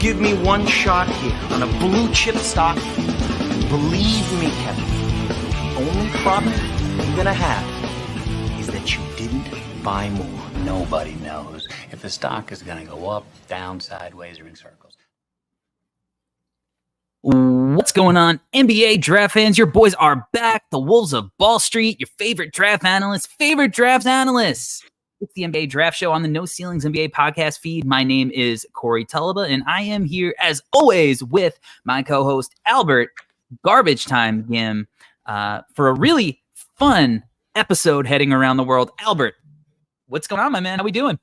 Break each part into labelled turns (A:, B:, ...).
A: give me one shot here on a blue chip stock, believe me, Kevin, the only problem you're gonna have is that you didn't buy more.
B: Nobody knows if the stock is gonna go up, down, sideways, or in circles.
C: What's going on, NBA draft fans? Your boys are back. The Wolves of Ball Street, your favorite draft analysts. It's the NBA Draft Show on the No Ceilings NBA podcast feed. My name is Corey Tullaba, and I am here, as always, with my co-host, Albert Garbage Time Gim, for a really fun episode heading around the world. Albert, what's going on, my man? How we doing?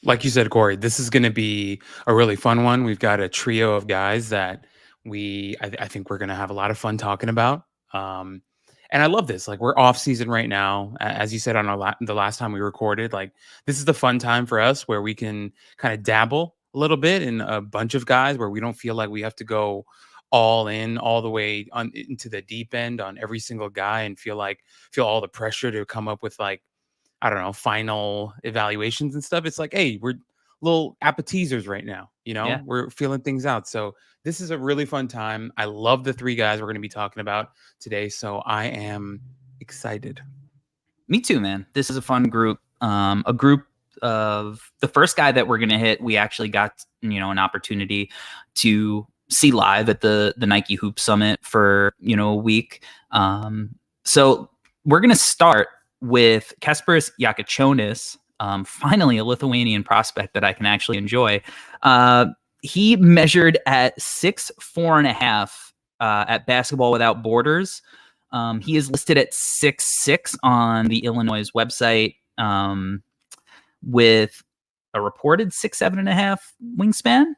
D: Like you said, Corey, this is going to be a really fun one. We've got a trio of guys that I think we're going to have a lot of fun talking about. And I love this. Like, we're off season right now. As you said on the last time we recorded, like, this is the fun time for us where we can kind of dabble a little bit in a bunch of guys where we don't feel like we have to go all in all the way into the deep end on every single guy and feel all the pressure to come up with, like, I don't know, final evaluations and stuff. It's like, hey, we're little appetizers right now.
C: Yeah.
D: We're feeling things out. So this is a really fun time. I love the three guys we're going to be talking about today. So I am excited.
C: Me too, man. This is a fun group. A group of the first guy that we're going to hit, we actually got, an opportunity to see live at the Nike Hoop Summit for, a week. So we're going to start with Kasparas Jakucionis. Finally, a Lithuanian prospect that I can actually enjoy. He measured at 6'4.5" at Basketball Without Borders. He is listed at 6'6" on the Illinois website, with a reported 6'7.5" wingspan.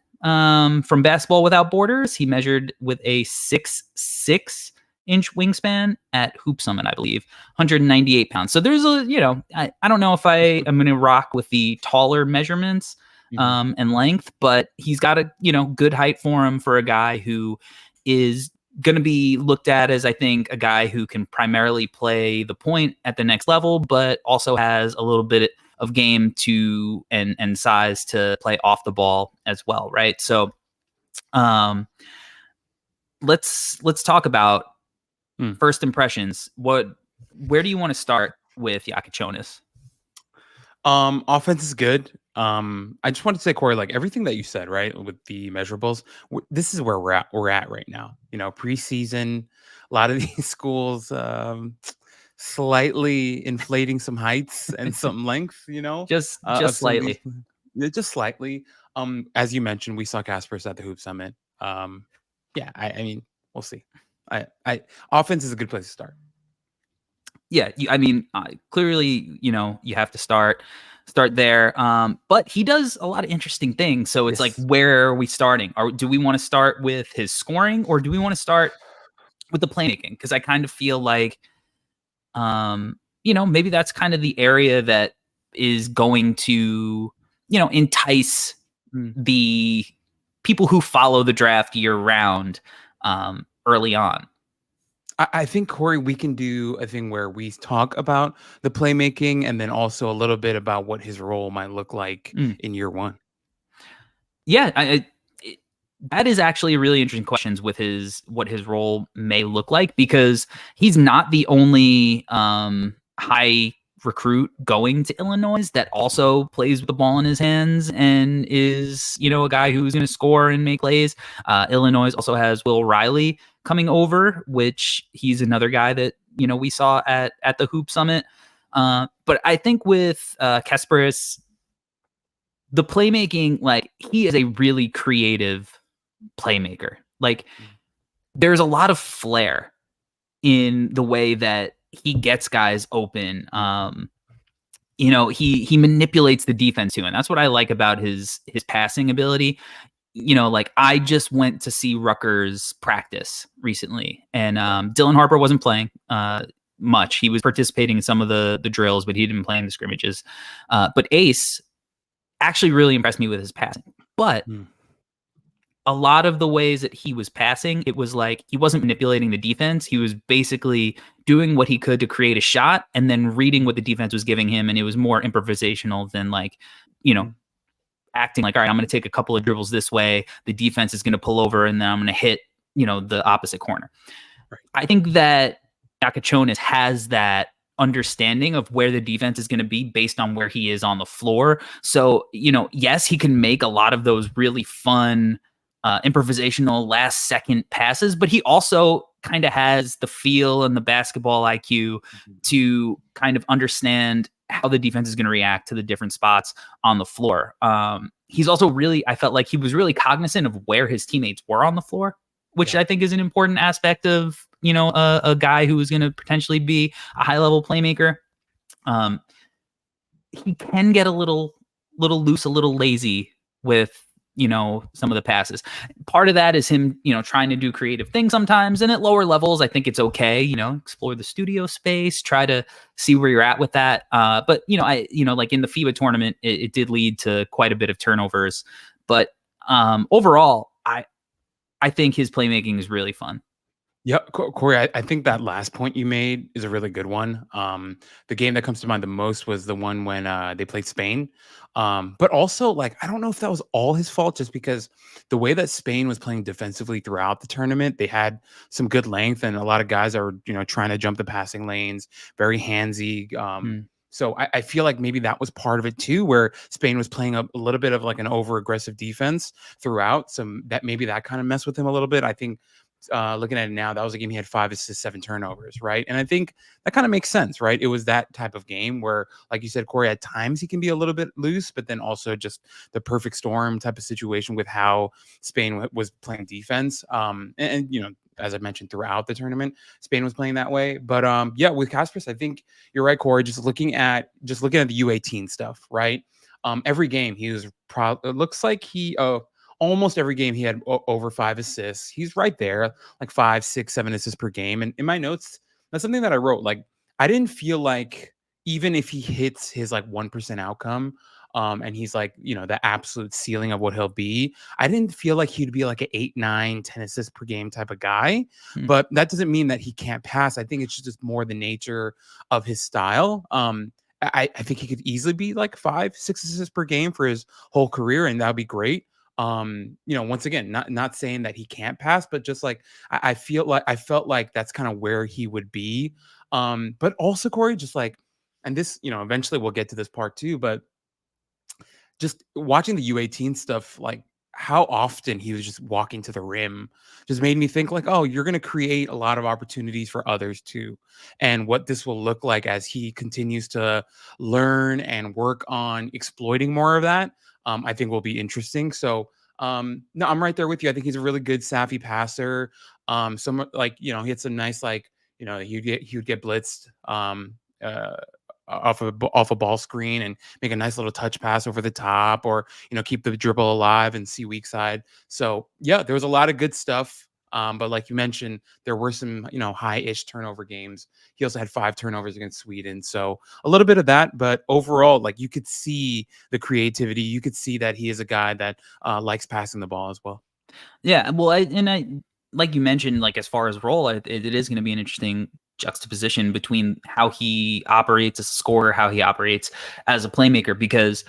C: From Basketball Without Borders, he measured with a 6'6" wingspan at Hoop Summit, I believe, 198 pounds. So there's I don't know if I am going to rock with the taller measurements and length, but he's got a, good height for him for a guy who is going to be looked at as, I think, a guy who can primarily play the point at the next level, but also has a little bit of game to and size to play off the ball as well. Right. So let's talk about first impressions. Where do you want to start with Jakucionis?
D: Offense is good. I just wanted to say, Corey, like, everything that you said, right, with the measurables, this is where we're at right now. Preseason, a lot of these schools slightly inflating some heights and some length.
C: Just slightly.
D: Just slightly. As you mentioned, we saw Kasparas at the Hoop Summit. Yeah, I mean, we'll see. Offense is a good place to start.
C: Yeah, clearly, you have to start there. But he does a lot of interesting things. So it's like, where are we starting? Or do we want to start with his scoring, or do we want to start with the playmaking? Because I kind of feel like, maybe that's kind of the area that is going to, entice the people who follow the draft year round early on.
D: I think, Corey, we can do a thing where we talk about the playmaking and then also a little bit about what his role might look like in year one.
C: Yeah, that is actually a really interesting question with what his role may look like, because he's not the only high recruit going to Illinois that also plays with the ball in his hands and is, a guy who's going to score and make plays. Illinois also has Will Riley coming over, which he's another guy that, we saw at the Hoop Summit. But I think with Kasparas, the playmaking, like, he is a really creative playmaker. Like, there's a lot of flair in the way that he gets guys open. He manipulates the defense too, and that's what I like about his passing ability. Like, I just went to see Rutgers practice recently, and Dylan Harper wasn't playing much. He was participating in some of the drills, but he didn't play in the scrimmages. But Ace actually really impressed me with his passing. But a lot of the ways that he was passing, it was like he wasn't manipulating the defense. He was basically doing what he could to create a shot and then reading what the defense was giving him. And it was more improvisational than, like, acting like, all right, I'm going to take a couple of dribbles this way. The defense is going to pull over and then I'm going to hit, the opposite corner.
D: Right.
C: I think that Jakucionis has that understanding of where the defense is going to be based on where he is on the floor. So, yes, he can make a lot of those really fun improvisational last second passes, but he also kind of has the feel and the basketball IQ to kind of understand how the defense is going to react to the different spots on the floor. He's also I felt like he was really cognizant of where his teammates were on the floor, which I think is an important aspect of, a guy who is going to potentially be a high level playmaker. He can get a little loose, a little lazy with, some of the passes. Part of that is him, trying to do creative things sometimes. And at lower levels, I think it's okay, explore the studio space, try to see where you're at with that. But, like in the FIBA tournament, it did lead to quite a bit of turnovers. But overall, I think his playmaking is really fun.
D: Yeah, Corey, I think that last point you made is a really good one. The game that comes to mind the most was the one when they played Spain. But also, like, I don't know if that was all his fault, just because the way that Spain was playing defensively throughout the tournament, they had some good length and a lot of guys are, trying to jump the passing lanes, very handsy. So I feel like maybe that was part of it too, where Spain was playing a little bit of like an over aggressive defense throughout. So that maybe that kind of messed with him a little bit. I think looking at it now, that was a game he had 5 assists, 7 turnovers, right? And I think that kind of makes sense, right? It was that type of game where, like you said, Corey, at times he can be a little bit loose, but then also just the perfect storm type of situation with how Spain was playing defense. And as I mentioned throughout the tournament, Spain was playing that way. But yeah, with Kasparas, I think you're right, Corey. Just looking at the U18 stuff, right? Every game he was it looks like almost every game he had over 5 assists. He's right there, like 5, 6, 7 assists per game. And in my notes, that's something that I wrote. Like, I didn't feel like even if he hits his like 1% outcome, and he's like, the absolute ceiling of what he'll be, I didn't feel like he'd be like an 8, 9, 10 assists per game type of guy. But that doesn't mean that he can't pass. I think it's just more the nature of his style. I think he could easily be like 5, 6 assists per game for his whole career, and that would be great. Once again, not saying that he can't pass, but just like I felt like that's kind of where he would be. But also, Corey, just like, and this, eventually we'll get to this part too, but just watching the U18 stuff, like how often he was just walking to the rim just made me think like, oh, you're going to create a lot of opportunities for others too. And what this will look like as he continues to learn and work on exploiting more of that, I think will be interesting. So no, I'm right there with you. I think he's a really good savvy passer. Some like, he had some nice, like, he would get blitzed off a ball screen and make a nice little touch pass over the top, or keep the dribble alive and see weak side. So yeah, there was a lot of good stuff. But like you mentioned, there were some high-ish turnover games. He also had 5 turnovers against Sweden, so a little bit of that. But overall, like, you could see the creativity. You could see that he is a guy that likes passing the ball as well.
C: Yeah, well, I like you mentioned, like, as far as role, it is going to be an interesting juxtaposition between how he operates as a scorer, how he operates as a playmaker, because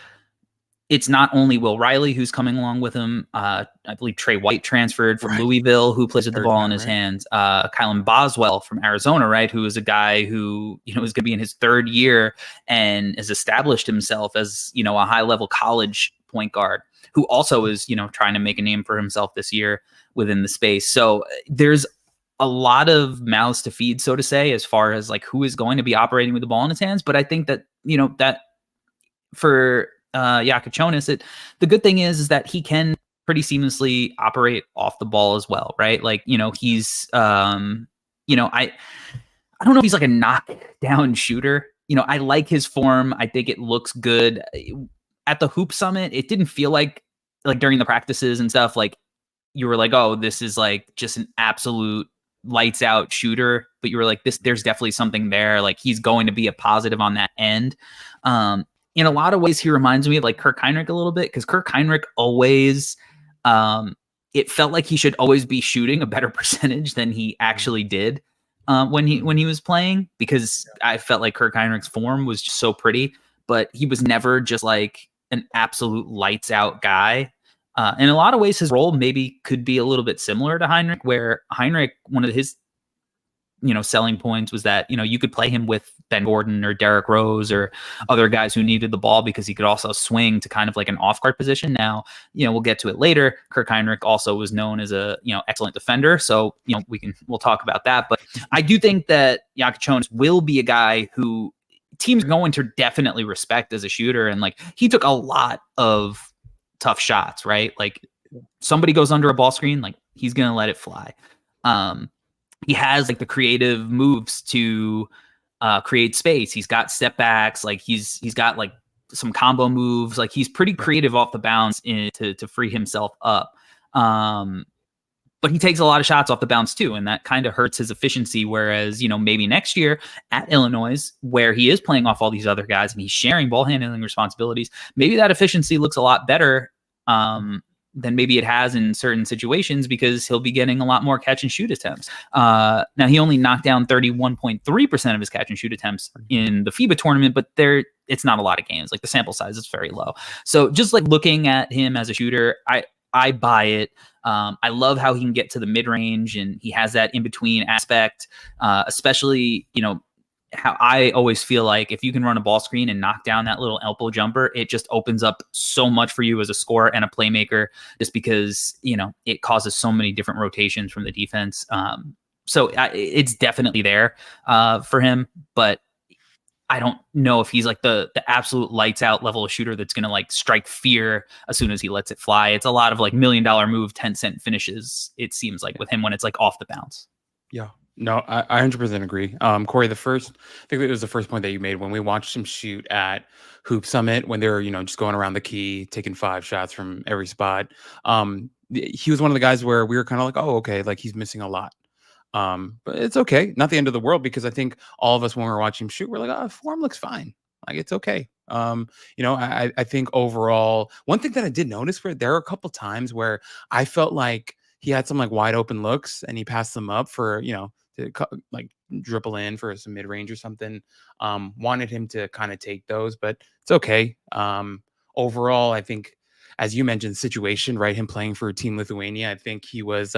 C: it's not only Will Riley who's coming along with him. I believe Trey White transferred from Louisville, who plays with the ball in his hands. Kylan Boswell from Arizona, right, who is a guy who is going to be in his 3rd year and has established himself as a high-level college point guard, who also is trying to make a name for himself this year within the space. So there's a lot of mouths to feed, so to say, as far as like who is going to be operating with the ball in his hands. But I think that that for Jakucionis, the good thing is that he can pretty seamlessly operate off the ball as well, right? Like, he's I don't know if he's like a knockdown shooter. I like his form. I think it looks good. At the Hoop Summit, it didn't feel like during the practices and stuff, like you were like, oh, this is like just an absolute lights out shooter, but you were like, there's definitely something there. Like, he's going to be a positive on that end. In a lot of ways, he reminds me of like Kirk Heinrich a little bit, because Kirk Heinrich always, it felt like he should always be shooting a better percentage than he actually did when he was playing, because I felt like Kirk Heinrich's form was just so pretty, but he was never just like an absolute lights out guy. In a lot of ways, his role maybe could be a little bit similar to Heinrich, where Heinrich, one of his selling points was that, you could play him with Ben Gordon or Derrick Rose or other guys who needed the ball because he could also swing to kind of like an off-guard position. Now, we'll get to it later. Kirk Heinrich also was known as a, excellent defender. So, we'll talk about that. But I do think that Jakucionis will be a guy who teams are going to definitely respect as a shooter. And like, he took a lot of tough shots, right? Like, somebody goes under a ball screen, like he's going to let it fly. He has like the creative moves to create space. He's got step backs. Like he's got like some combo moves. Like he's pretty creative off the bounce to free himself up. But he takes a lot of shots off the bounce too, and that kind of hurts his efficiency. Whereas, maybe next year at Illinois, where he is playing off all these other guys and he's sharing ball handling responsibilities, maybe that efficiency looks a lot better than maybe it has in certain situations, because he'll be getting a lot more catch and shoot attempts. Now, he only knocked down 31.3% of his catch and shoot attempts in the FIBA tournament, but it's not a lot of games. Like the sample size is very low. So just like looking at him as a shooter, I buy it. I love how he can get to the mid range, and he has that in between aspect, especially, how I always feel like if you can run a ball screen and knock down that little elbow jumper, it just opens up so much for you as a scorer and a playmaker, just because, it causes so many different rotations from the defense. So it's definitely there for him, but I don't know if he's like the absolute lights out level of shooter that's going to like strike fear as soon as he lets it fly. It's a lot of like $1 million move, 10-cent finishes, it seems like, with him when it's like off the bounce.
D: Yeah. No, I 100% agree. Corey, I think it was the first point that you made when we watched him shoot at Hoop Summit, when they were, just going around the key, taking 5 shots from every spot. He was one of the guys where we were kind of like, oh, okay, like he's missing a lot. But it's okay. Not the end of the world, because I think all of us, when we're watching him shoot, we're like, oh, form looks fine. Like, it's okay. I think overall, one thing that I did notice, where there are a couple times where I felt like he had some like wide open looks and he passed them up for, to like dribble in for some mid range or something. Wanted him to kind of take those, but it's okay. Overall, I think, as you mentioned, situation, right? Him playing for Team Lithuania, I think he was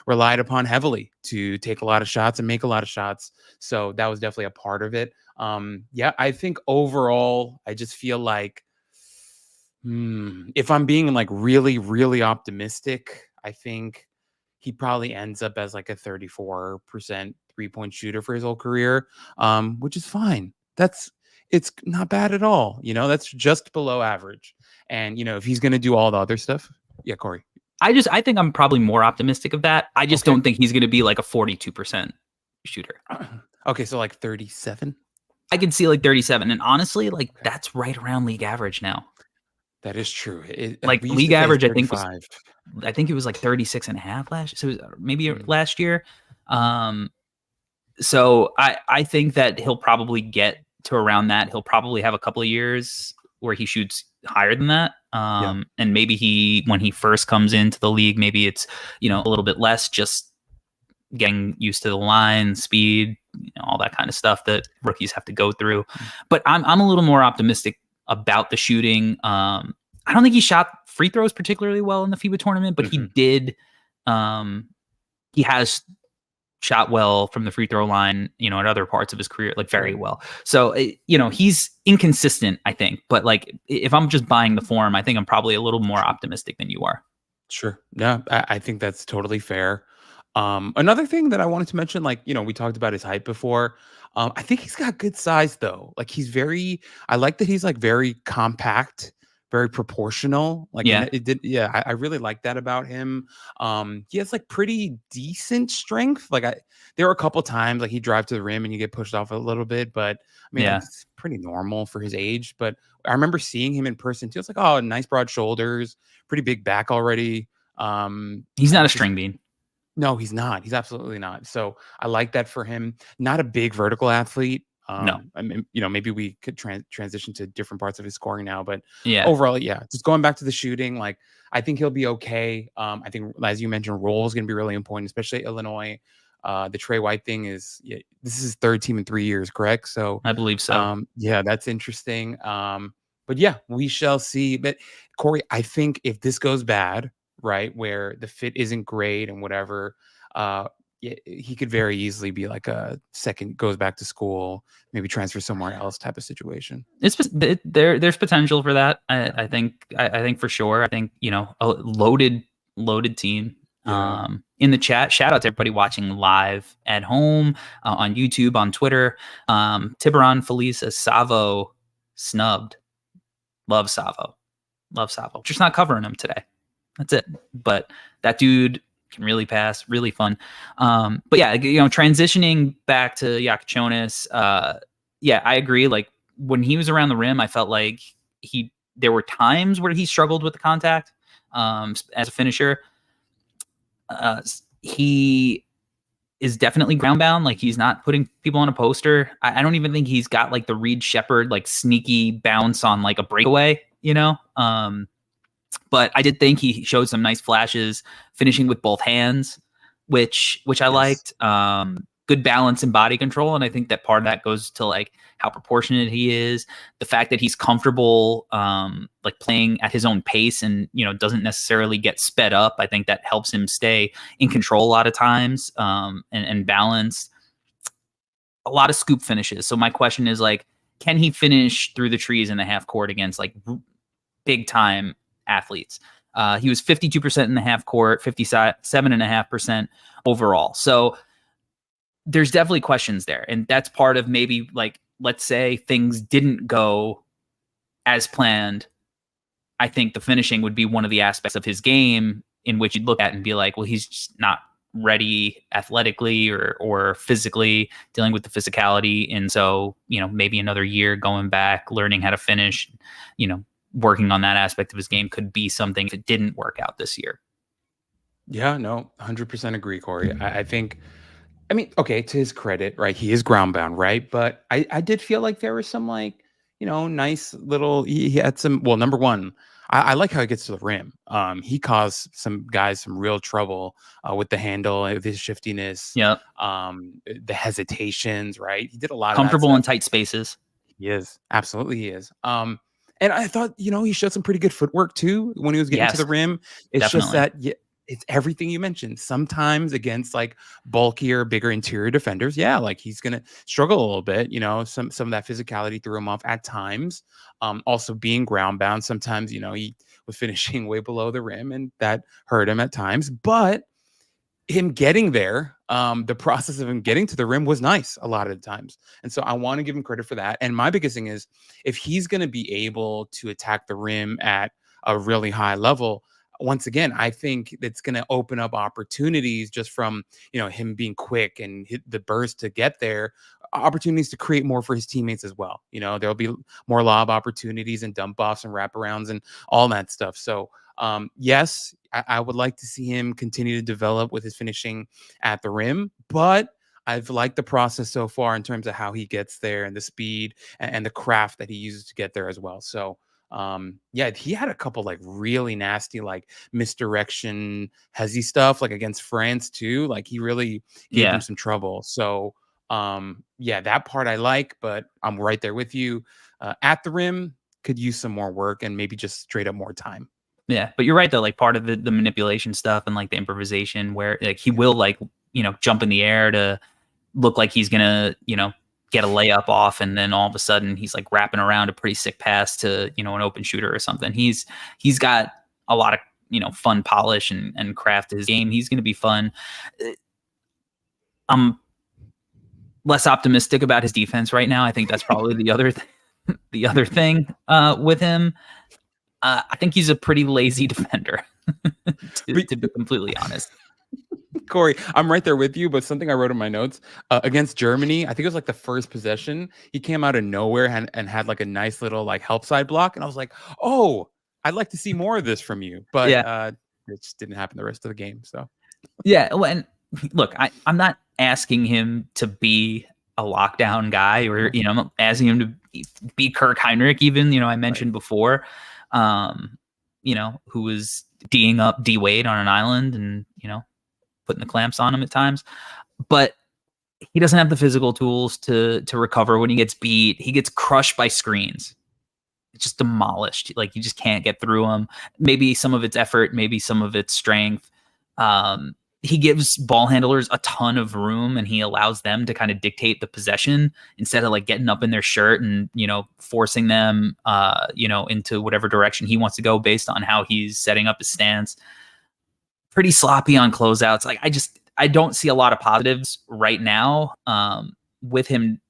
D: relied upon heavily to take a lot of shots and make a lot of shots. So that was definitely a part of it. I think overall, I just feel like, if I'm being like really, really optimistic, I think he probably ends up as like a 34% 3-point shooter for his whole career, which is fine. It's not bad at all. That's just below average. And, if he's going to do all the other stuff. Yeah, Corey.
C: I think I'm probably more optimistic of that. I just don't think he's going to be like a 42% shooter.
D: Okay. So like 37.
C: I can see like 37. And honestly, like that's right around league average now.
D: That is true.
C: Like league average, I think it was like 36 and a half last year. So maybe last year. So I think that he'll probably get to around that. He'll probably have a couple of years where he shoots higher than that. And maybe when he first comes into the league, maybe it's, a little bit less, just getting used to the line, speed, all that kind of stuff that rookies have to go through. But I'm a little more optimistic about the shooting. I don't think he shot free throws particularly well in the FIBA tournament, but he did. He has shot well from the free throw line, at other parts of his career, like very well. So, he's inconsistent, I think. But like, if I'm just buying the form, I think I'm probably a little more optimistic than you are.
D: Sure. Yeah, I think that's totally fair. Another thing that I wanted to mention, like, we talked about his height before. I think he's got good size though. Like I like that he's like very compact, very proportional. Like, I really like that about him. He has like pretty decent strength. Like there were a couple times like he drive to the rim and you get pushed off a little bit, but I mean, it's pretty normal for his age. But I remember seeing him in person too. It's like, oh, nice broad shoulders, pretty big back already.
C: He's not a string bean.
D: No, he's not. He's absolutely not. So I like that for him. Not a big vertical athlete.
C: No,
D: I mean, maybe we could transition to different parts of his scoring now, but
C: yeah,
D: overall, just going back to the shooting, like I think he'll be okay. I think, as you mentioned, role is going to be really important, especially Illinois. The Trey White thing is, this is his 3rd team in 3 years, correct? So
C: I believe so.
D: That's interesting. But yeah, we shall see. But Corey, I think if this goes bad, right, where the fit isn't great and whatever, uh, he could very easily be like a second, goes back to school, maybe transfer somewhere else type of situation.
C: There's potential for that. I think I think for sure. I think a loaded team.
D: Yeah.
C: In the chat, shout out to everybody watching live at home, on YouTube, on Twitter. Tiburon Felice says Savo snubbed. Love Savo. Just not covering him today. That's it. But that dude can really pass, really fun. But yeah, transitioning back to Jakucionis, yeah, I agree. Like when he was around the rim, I felt like there were times where he struggled with the contact as a finisher. He is definitely ground bound. Like he's not putting people on a poster. I don't even think he's got like the Reed Shepherd, like sneaky bounce on like a breakaway, but I did think he showed some nice flashes, finishing with both hands, which I liked. Good balance and body control, and I think that part of that goes to like how proportionate he is, the fact that he's comfortable, like playing at his own pace, and doesn't necessarily get sped up. I think that helps him stay in control a lot of times, and balanced. A lot of scoop finishes. So my question is like, can he finish through the trees in the half court against like big time athletes? He was 52% in the half court, 57.5% overall. So there's definitely questions there. And that's part of maybe like, let's say things didn't go as planned. I think the finishing would be one of the aspects of his game in which you'd look at and be like, well, he's just not ready athletically or physically, dealing with the physicality. And so, maybe another year going back, learning how to finish, working on that aspect of his game could be something if it didn't work out this year.
D: Yeah, no, 100% agree, Corey. I think, okay, to his credit, right, he is ground bound, right? But I did feel like there was some like, nice little, he had some, well, number one, I like how he gets to the rim. He caused some guys some real trouble with the handle, with his shiftiness,
C: Yep.
D: The hesitations, right? He did a lot
C: comfortable
D: of
C: in tight spaces.
D: He is. Absolutely he is. And I thought, he showed some pretty good footwork too when he was getting to the rim. It's
C: definitely.
D: just that, it's everything you mentioned. Sometimes against like bulkier, bigger interior defenders, like he's gonna struggle a little bit. Some of that physicality threw him off at times. Also being ground bound, sometimes he was finishing way below the rim, and that hurt him at times. But him getting there, the process of him getting to the rim was nice a lot of the times. And so I want to give him credit for that. And my biggest thing is, if he's going to be able to attack the rim at a really high level, once again, I think it's going to open up opportunities just from, him being quick and hit the burst to get there, opportunities to create more for his teammates as well. There'll be more lob opportunities and dump offs and wraparounds and all that stuff. So yes, I would like to see him continue to develop with his finishing at the rim, but I've liked the process so far in terms of how he gets there and the speed and the craft that he uses to get there as well. So he had a couple like really nasty like misdirection hezzy stuff like against France too. Like he really gave him some trouble. So that part I like, but I'm right there with you. At the rim could use some more work and maybe just straight up more time.
C: Yeah, but you're right though. Like part of the manipulation stuff and like the improvisation where like he will like jump in the air to look like he's gonna get a layup off, and then all of a sudden he's like wrapping around a pretty sick pass to an open shooter or something. He's got a lot of fun polish and craft to his game. He's gonna be fun. I'm less optimistic about his defense right now. I think that's probably the other thing with him. I think he's a pretty lazy defender, to be completely honest.
D: Corey, I'm right there with you, but something I wrote in my notes against Germany, I think it was like the first possession, he came out of nowhere and had like a nice little like help side block, and I was like, oh, I'd like to see more of this from you, but it just didn't happen the rest of the game. So
C: well, and look, I'm not asking him to be a lockdown guy, or I'm not asking him to be Kirk Heinrich even. I mentioned before. Who was D'ing up D Wade on an island and, putting the clamps on him at times, but he doesn't have the physical tools to recover when he gets beat. He gets crushed by screens. just demolished. Like, you just can't get through him. Maybe some of it's effort, maybe some of it's strength. He gives ball handlers a ton of room, and he allows them to kind of dictate the possession instead of like getting up in their shirt and, forcing them, into whatever direction he wants to go based on how he's setting up his stance. Pretty sloppy on closeouts. Like, I don't see a lot of positives right now with him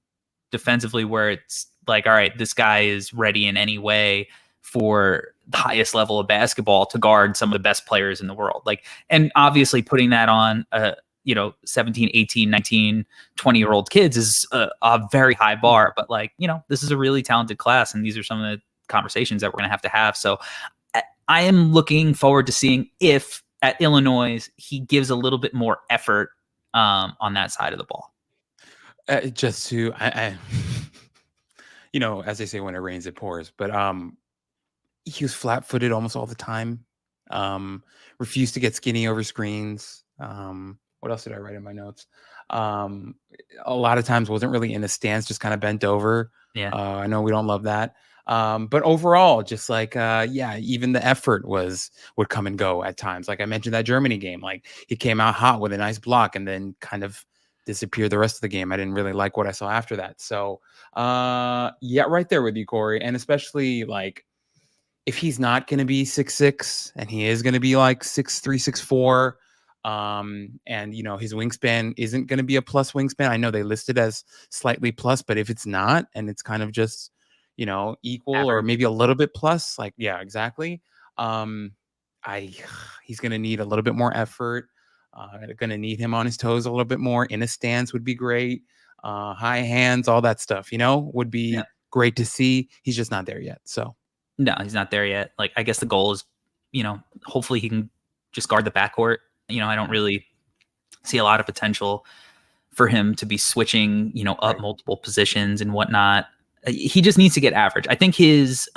C: defensively, where it's like, all right, this guy is ready in any way for the highest level of basketball to guard some of the best players in the world. Like, and obviously putting that on 17, 18, 19, 20-year-old kids is a very high bar, but like, this is a really talented class, and these are some of the conversations that we're going to have. So I am looking forward to seeing if at Illinois he gives a little bit more effort on that side of the ball.
D: Just to, I as they say, when it rains, it pours. But he was flat-footed almost all the time. Refused to get skinny over screens. What else did I write in my notes? A lot of times wasn't really in a stance, just kind of bent over.
C: Yeah.
D: I know we don't love that. But overall, just like, even the effort would come and go at times. Like I mentioned that Germany game, like he came out hot with a nice block and then kind of disappeared the rest of the game. I didn't really like what I saw after that. So, right there with you, Corey. And especially like if he's not going to be 6'6" and he is going to be like 6'3", 6'4", and his wingspan isn't going to be a plus wingspan. I know they listed as slightly plus, but if it's not, and it's kind of just, equal
C: Average,
D: or maybe a little bit plus, like, yeah, exactly. He's going to need a little bit more effort. Going to need him on his toes a little bit more. In a stance would be great. High hands, all that stuff, would be great to see. He's just not there yet. So
C: no, he's not there yet. Like, I guess the goal is, hopefully he can just guard the backcourt. I don't really see a lot of potential for him to be switching, up multiple positions and whatnot. He just needs to get average. I think his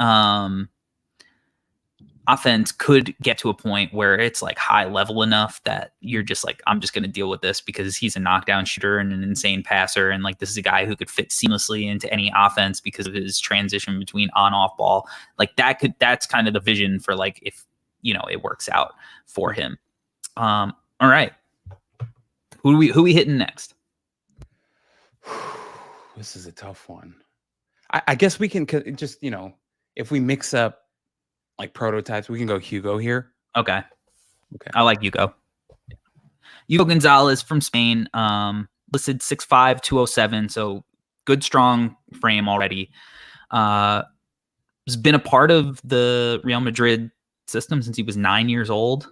C: offense could get to a point where it's like high level enough that you're just like, I'm just going to deal with this because he's a knockdown shooter and an insane passer. And like, this is a guy who could fit seamlessly into any offense because of his transition between on-off ball. Like that's kind of the vision for like, if, it works out for him. All right. Who we hitting next?
D: This is a tough one. I guess we can just, if we mix up like prototypes, we can go Hugo here.
C: Okay. I like Hugo. Hugo Gonzalez from Spain, listed 6'5", 207. So good, strong frame already. Has been a part of the Real Madrid system since he was 9 years old.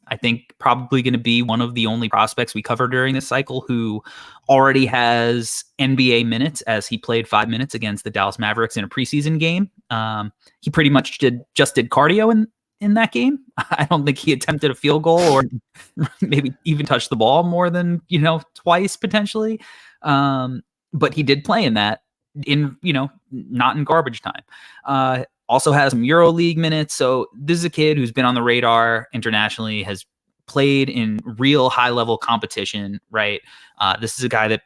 C: I think probably going to be one of the only prospects we cover during this cycle who already has NBA minutes, as he played 5 minutes against the Dallas Mavericks in a preseason game. He pretty much just did cardio in that game. I don't think he attempted a field goal or maybe even touched the ball more than, twice potentially. But he did play in that not in garbage time. Also has some EuroLeague minutes. So this is a kid who's been on the radar internationally, has played in real high level competition, right? This is a guy that,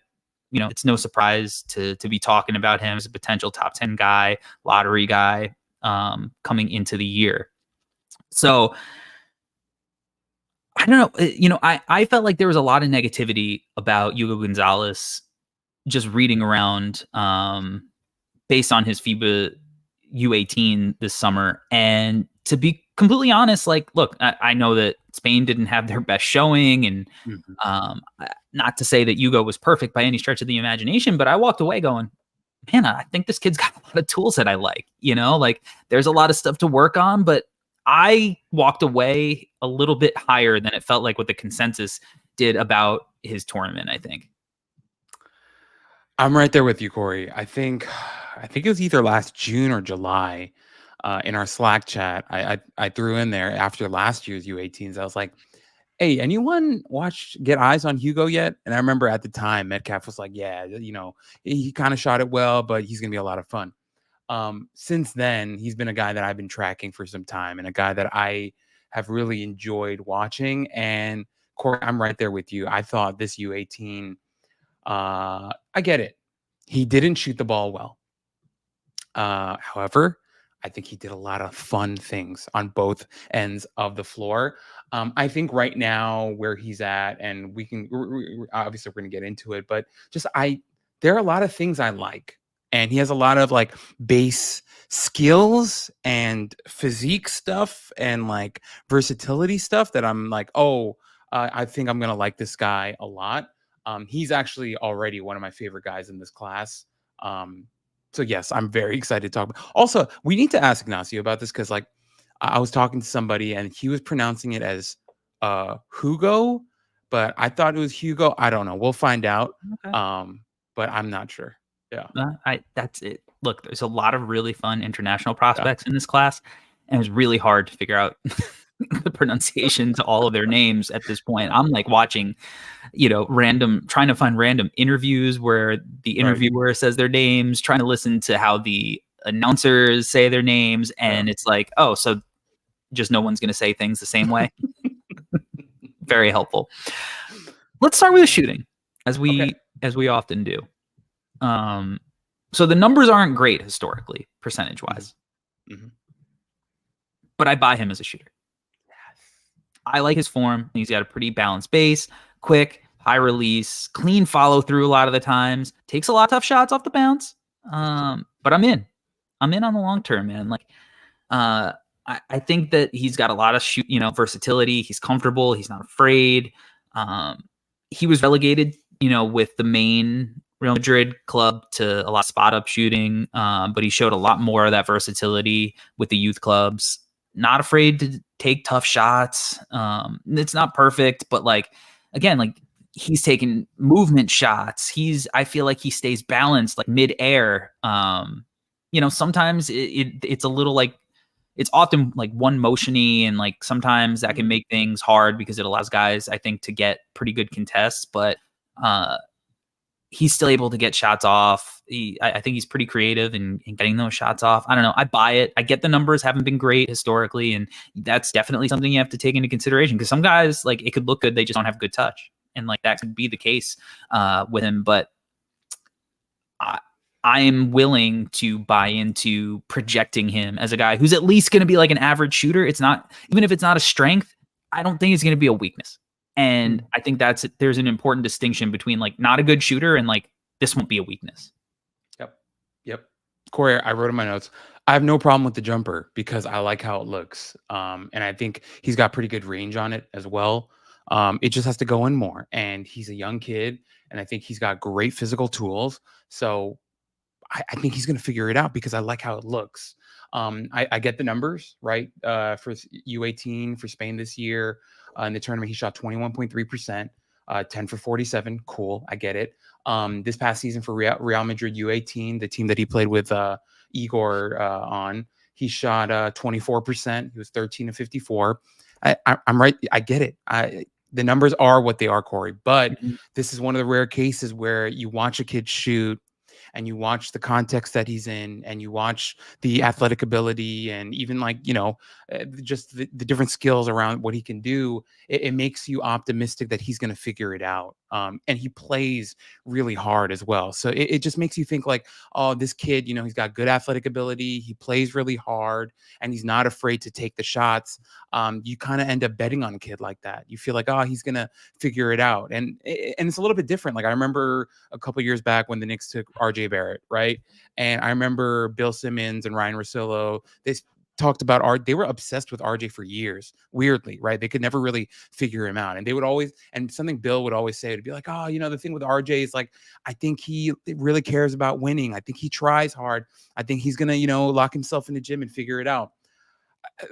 C: it's no surprise to be talking about him as a potential top 10 guy, lottery guy, coming into the year. So I don't know, I felt like there was a lot of negativity about Hugo Gonzalez just reading around, based on his FIBA U18 this summer. And to be completely honest, like, look, I know that Spain didn't have their best showing, and not to say that Hugo was perfect by any stretch of the imagination, but I walked away going, man, I think this kid's got a lot of tools that I like, like there's a lot of stuff to work on, but I walked away a little bit higher than it felt like what the consensus did about his tournament, I think.
D: I'm right there with you, Corey. I think it was either last June or July, in our Slack chat. I threw in there after last year's U18s. I was like, hey, anyone get eyes on Hugo yet? And I remember at the time, Metcalf was like, yeah, he kind of shot it well, but he's going to be a lot of fun. Since then, he's been a guy that I've been tracking for some time and a guy that I have really enjoyed watching. And Corey, I'm right there with you. I thought this U18, I get it. He didn't shoot the ball well. However, I think he did a lot of fun things on both ends of the floor. I think right now where he's at, and obviously we're going to get into it, but there are a lot of things I like, and he has a lot of like base skills and physique stuff and like versatility stuff that I'm like, oh, I think I'm going to like this guy a lot. He's actually already one of my favorite guys in this class. So yes, I'm very excited to talk about. Also, we need to ask Ignacio about this because like I was talking to somebody and he was pronouncing it as Hugo, but I thought it was Hugo. I don't know. We'll find out.
C: Okay.
D: But I'm not sure. Yeah.
C: That's it. Look, there's a lot of really fun international prospects in this class, and it's really hard to figure out the pronunciation to all of their names at this point. I'm like watching, trying to find random interviews where the interviewer says their names, trying to listen to how the announcers say their names, and it's like, oh, so just no one's going to say things the same way. Very helpful. Let's start with shooting, as we often do. So the numbers aren't great historically, percentage-wise.
D: Mm-hmm.
C: But I buy him as a shooter. I like his form. He's got a pretty balanced base, quick, high release, clean follow through a lot of the times. Takes a lot of tough shots off the bounce. But I'm in. I'm in on the long term, man. Like, I think that he's got a lot of versatility. He's comfortable. He's not afraid. He was relegated, with the main Real Madrid club to a lot of spot up shooting. But he showed a lot more of that versatility with the youth clubs. Not afraid to take tough shots. It's not perfect, but like, again, like he's taking movement shots. I feel like he stays balanced like mid-air. Sometimes it's a little like, it's often like one motiony, and like sometimes that can make things hard because it allows guys, I think, to get pretty good contests, but he's still able to get shots off. I think he's pretty creative in getting those shots off. I don't know. I buy it. I get the numbers haven't been great historically, and that's definitely something you have to take into consideration because some guys, like, it could look good, they just don't have good touch, and like that could be the case with him. But I am willing to buy into projecting him as a guy who's at least going to be like an average shooter. It's not, even if it's not a strength, I don't think it's going to be a weakness. And I think there's an important distinction between like not a good shooter and like this won't be a weakness.
D: Yep. Corey, I wrote in my notes, I have no problem with the jumper because I like how it looks. And I think he's got pretty good range on it as well. It just has to go in more. And he's a young kid, and I think he's got great physical tools. So I think he's going to figure it out because I like how it looks. I get the numbers, right? For U18 for Spain this year in the tournament, he shot 21.3%, 10 for 47. Cool. I get it. This past season for Real Madrid U18, the team that he played with Igor on, he shot 24%. He was 13 to 54. I'm right. I get it. The numbers are what they are, Corey. But this is one of the rare cases where you watch a kid shoot, and you watch the context that he's in, and you watch the athletic ability, and even like, just the different skills around what he can do. It makes you optimistic that he's going to figure it out. And he plays really hard as well. So it just makes you think like, oh, this kid, he's got good athletic ability. He plays really hard, and he's not afraid to take the shots. You kind of end up betting on a kid like that. You feel like, oh, he's going to figure it out. And it's a little bit different. Like I remember a couple years back when the Knicks took RJ Barrett, right? And I remember Bill Simmons and Ryan Russillo, they talked about they were obsessed with RJ for years, weirdly, right? They could never really figure him out. And they would always, and something Bill would always say would be like, oh, the thing with RJ is like, I think he really cares about winning. I think he tries hard. I think he's going to, lock himself in the gym and figure it out.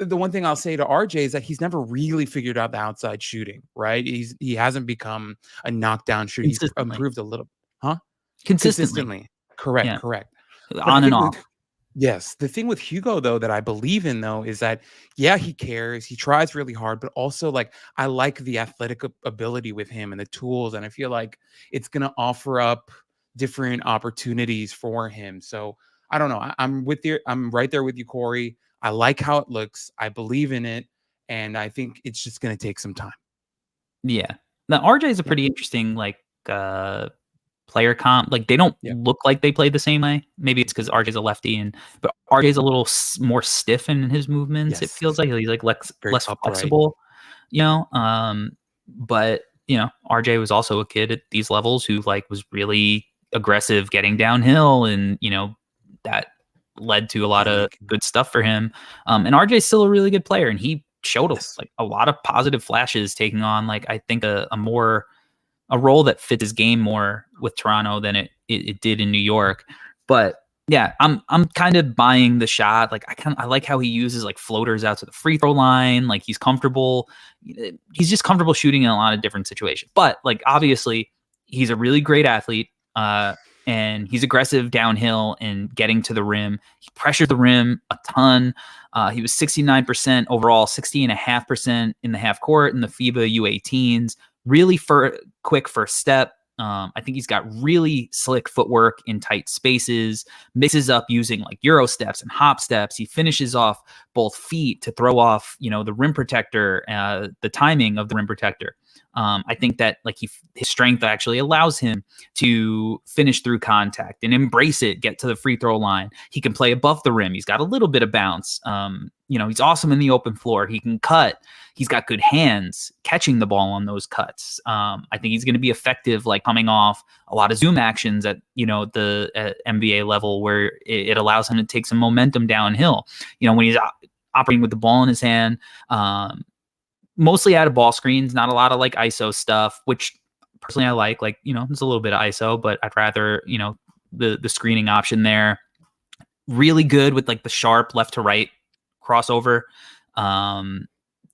D: The one thing I'll say to RJ is that he's never really figured out the outside shooting, right? He hasn't become a knockdown shooter. He's improved a little, huh?
C: Consistently.
D: Correct.
C: Yeah.
D: Correct.
C: On and off.
D: Yes. The thing with Hugo, though, that I believe in, though, is that, yeah, he cares. He tries really hard, but also like I like the athletic ability with him and the tools. And I feel like it's going to offer up different opportunities for him. So I don't know. I'm right there with you, Corey. I like how it looks. I believe in it. And I think it's just going to take some time.
C: Yeah. Now, RJ is a pretty interesting, like, player comp. Like they don't
D: Yeah.
C: look like they play the same way. Maybe it's because RJ's a lefty, but RJ's a little more stiff in his movements. It
D: Yes.
C: feels like he's like
D: Very
C: less
D: upright.
C: flexible, you know. But you know, RJ was also a kid at these levels who like was really aggressive getting downhill, and you know that led to a lot of good stuff for him. And RJ's still a really good player, and he showed like a lot of positive flashes, taking on like I think a role that fits his game more with Toronto than it did in New York. But yeah, I'm kind of buying the shot. Like I like how he uses like floaters out to the free throw line. Like he's comfortable. He's just comfortable shooting in a lot of different situations. But like obviously, he's a really great athlete. And he's aggressive downhill and getting to the rim. He pressured the rim a ton. He was 69% overall, 60.5% in the half court in the FIBA U18s. Really quick first step. I think he's got really slick footwork in tight spaces, mixes up using like Euro steps and hop steps. He finishes off both feet to throw off, you know, the rim protector, the timing of the rim protector. I think that like his strength actually allows him to finish through contact and embrace it, get to the free throw line. He can play above the rim. He's got a little bit of bounce. You know, he's awesome in the open floor. He can cut. He's got good hands catching the ball on those cuts. I think he's going to be effective, like coming off a lot of zoom actions at, you know, the NBA level where it allows him to take some momentum downhill. You know, when he's operating with the ball in his hand, mostly out of ball screens, not a lot of like ISO stuff, which personally I like, you know, there's a little bit of ISO, but I'd rather, you know, the screening option there. Really good with like the sharp left to right crossover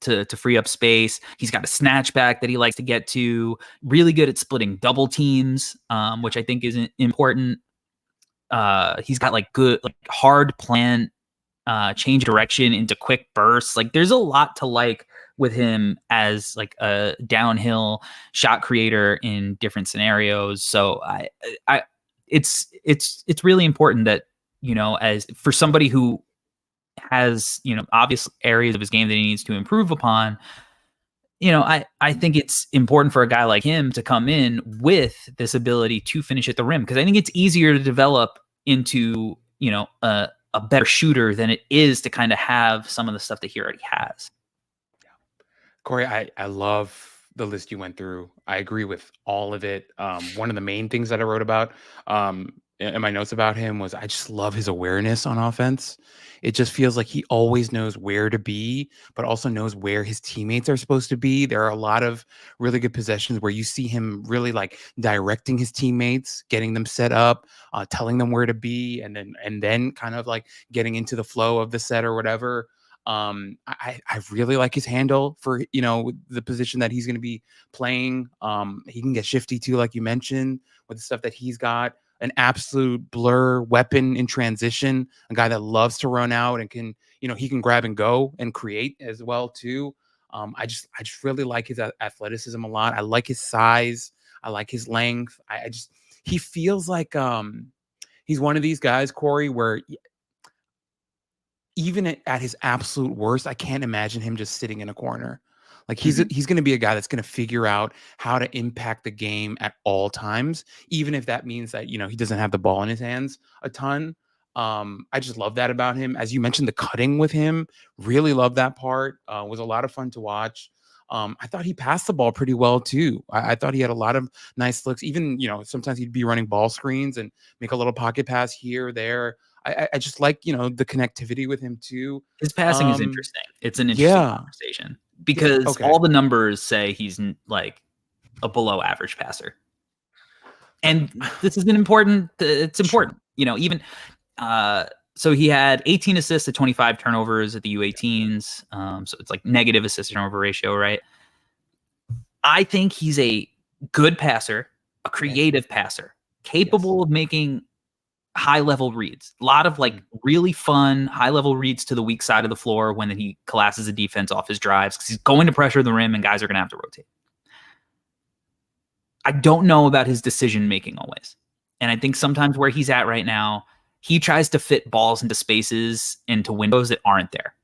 C: to free up space. He's got a snatch back that he likes to get to. Really good at splitting double teams, which I think is important. He's got like good, like hard plan, change direction into quick bursts. Like there's a lot to like with him as like a downhill shot creator in different scenarios. So it's really important that, you know, as for somebody who has, you know, obvious areas of his game that he needs to improve upon, you know, I think it's important for a guy like him to come in with this ability to finish at the rim, because I think it's easier to develop into, you know, a better shooter than it is to kind of have some of the stuff that he already has.
D: Corey, I love the list you went through. I agree with all of it. One of the main things that I wrote about in my notes about him was I just love his awareness on offense. It just feels like he always knows where to be, but also knows where his teammates are supposed to be. There are a lot of really good possessions where you see him really like directing his teammates, getting them set up, telling them where to be, and then kind of like getting into the flow of the set or whatever. I really like his handle for, you know, the position that he's going to be playing. He can get shifty too, like you mentioned, with the stuff that he's got. An absolute blur weapon in transition, a guy that loves to run out and can, you know, he can grab and go and create as well too. I just really like his athleticism a lot. I like his size. I like his length. He feels like he's one of these guys, Corey, where even at his absolute worst, I can't imagine him just sitting in a corner. Like he's going to be a guy that's going to figure out how to impact the game at all times, even if that means that, you know, he doesn't have the ball in his hands a ton. I just love that about him. As you mentioned, the cutting with him, really love that part. Was a lot of fun to watch. I thought he passed the ball pretty well too. I thought he had a lot of nice looks. Even, you know, sometimes he'd be running ball screens and make a little pocket pass here or there. I just like, you know, the connectivity with him too.
C: His passing is interesting. It's an interesting conversation because all the numbers say he's like a below average passer. And this is important. It's important, you know, even, so he had 18 assists to 25 turnovers at the U18s. So it's like negative assist to turnover ratio, right? I think he's a good passer, a creative passer, capable of making high level reads, a lot of like really fun high level reads to the weak side of the floor when he collapses the defense off his drives, because he's going to pressure the rim and guys are going to have to rotate. I don't know about his decision making always. And I think sometimes where he's at right now, he tries to fit balls into spaces, into windows that aren't there.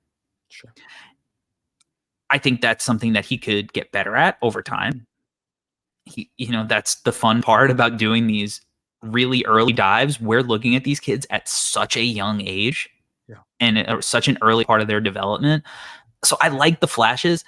D: Sure.
C: I think that's something that he could get better at over time. that's the fun part about doing these really early dives. We're looking at these kids at such a young age and such an early part of their development. So I like the flashes,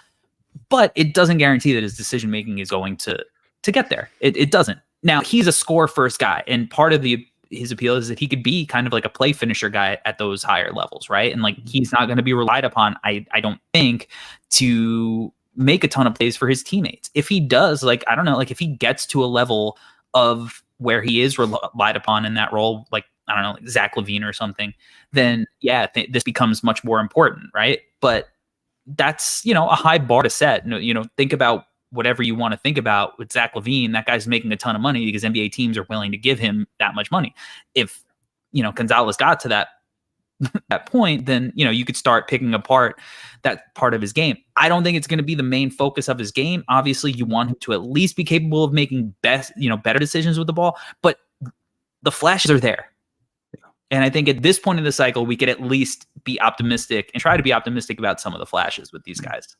C: but it doesn't guarantee that his decision making is going to get there. It doesn't. Now, he's a score first guy, and part of his appeal is that he could be kind of like a play finisher guy at those higher levels, right? And like he's not going to be relied upon, I don't think, to make a ton of plays for his teammates. If he does, like, I don't know, like if he gets to a level of where he is relied upon in that role, like, I don't know, like Zach LaVine or something, then yeah, this becomes much more important, right? But that's, a high bar to set. Think about whatever you want to think about with Zach LaVine. That guy's making a ton of money because NBA teams are willing to give him that much money. If, Gonzalez got to that point, then, you could start picking apart that part of his game. I don't think it's going to be the main focus of his game. Obviously, you want him to at least be capable of making better decisions with the ball, but the flashes are there. And I think at this point in the cycle, we could at least be optimistic and try to be optimistic about some of the flashes with these guys.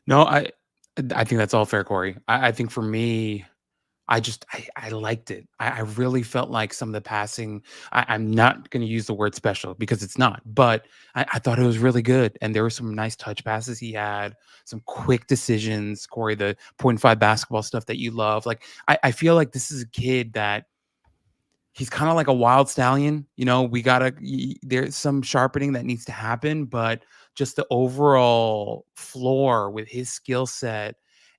D: No, I think that's all fair, Corey. I think for me, I liked it. I really felt like some of the passing, I'm not going to use the word special because it's not, but I thought it was really good. And there were some nice touch passes he had, some quick decisions, Corey, the 0.5 basketball stuff that you love. Like, I feel like this is a kid that he's kind of like a wild stallion. There's some sharpening that needs to happen, but just the overall floor with his skill set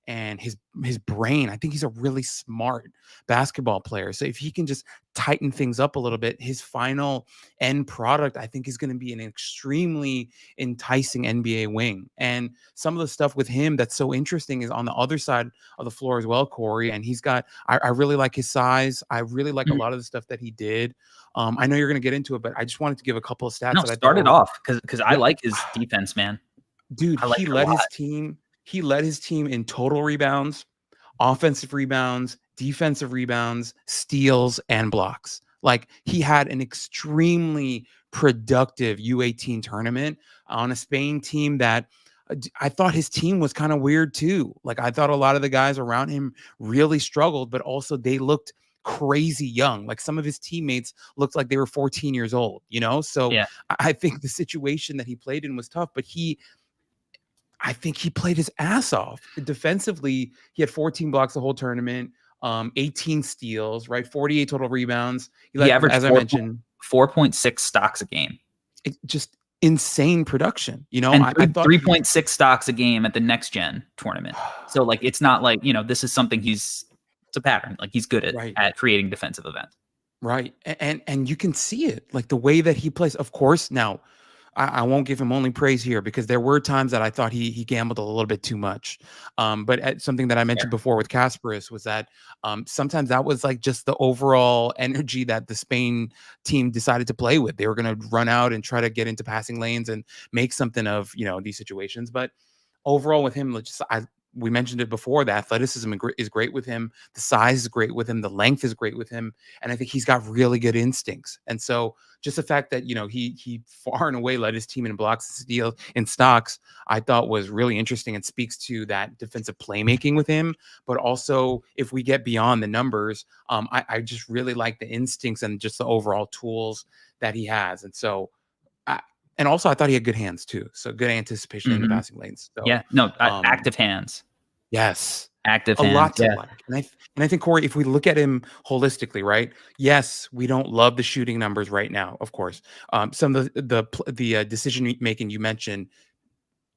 D: and his brain, I think he's a really smart basketball player. So if he can just tighten things up a little bit, his final end product, I think, is going to be an extremely enticing NBA wing. And some of the stuff with him that's so interesting is on the other side of the floor as well, Corey. And he's got, I really like his size. I really like a lot of the stuff that he did. I know you're going to get into it, but I just wanted to give a couple of stats.
C: No, start it off because I like his defense, man.
D: Dude, he led his team. He led his team in total rebounds, offensive rebounds, defensive rebounds, steals, and blocks. Like, he had an extremely productive U18 tournament on a Spain team that I thought his team was kind of weird too. Like, I thought a lot of the guys around him really struggled, but also they looked crazy young. Like, some of his teammates looked like they were 14 years old, So yeah. I think the situation that he played in was tough, but I think he played his ass off. Defensively, he had 14 blocks the whole tournament, 18 steals, right? 48 total rebounds.
C: He averaged, as I mentioned, 4.6 stocks a game.
D: Just insane production,
C: And I thought 3.6 stocks a game at the next gen tournament. So, like, it's not like, this is something it's a pattern. Like, he's good at creating defensive events.
D: Right. And you can see it, like the way that he plays. Of course, now, I won't give him only praise here because there were times that I thought he gambled a little bit too much. But something that I mentioned before with Kasparas was that sometimes that was like just the overall energy that the Spain team decided to play with. They were going to run out and try to get into passing lanes and make something of, these situations. But overall with him, we mentioned it before, the athleticism is great with him. The size is great with him. The length is great with him. And I think he's got really good instincts. And so just the fact that, he far and away led his team in blocks, steals, and stocks, I thought was really interesting and speaks to that defensive playmaking with him. But also, if we get beyond the numbers, I just really like the instincts and just the overall tools that he has. And so, and also I thought he had good hands too. So good anticipation in the passing lanes. So,
C: active hands.
D: Yes.
C: Active
D: a
C: hands.
D: lot to like. And I think, Corey, if we look at him holistically, right? Yes, we don't love the shooting numbers right now, of course. Some of the decision making you mentioned,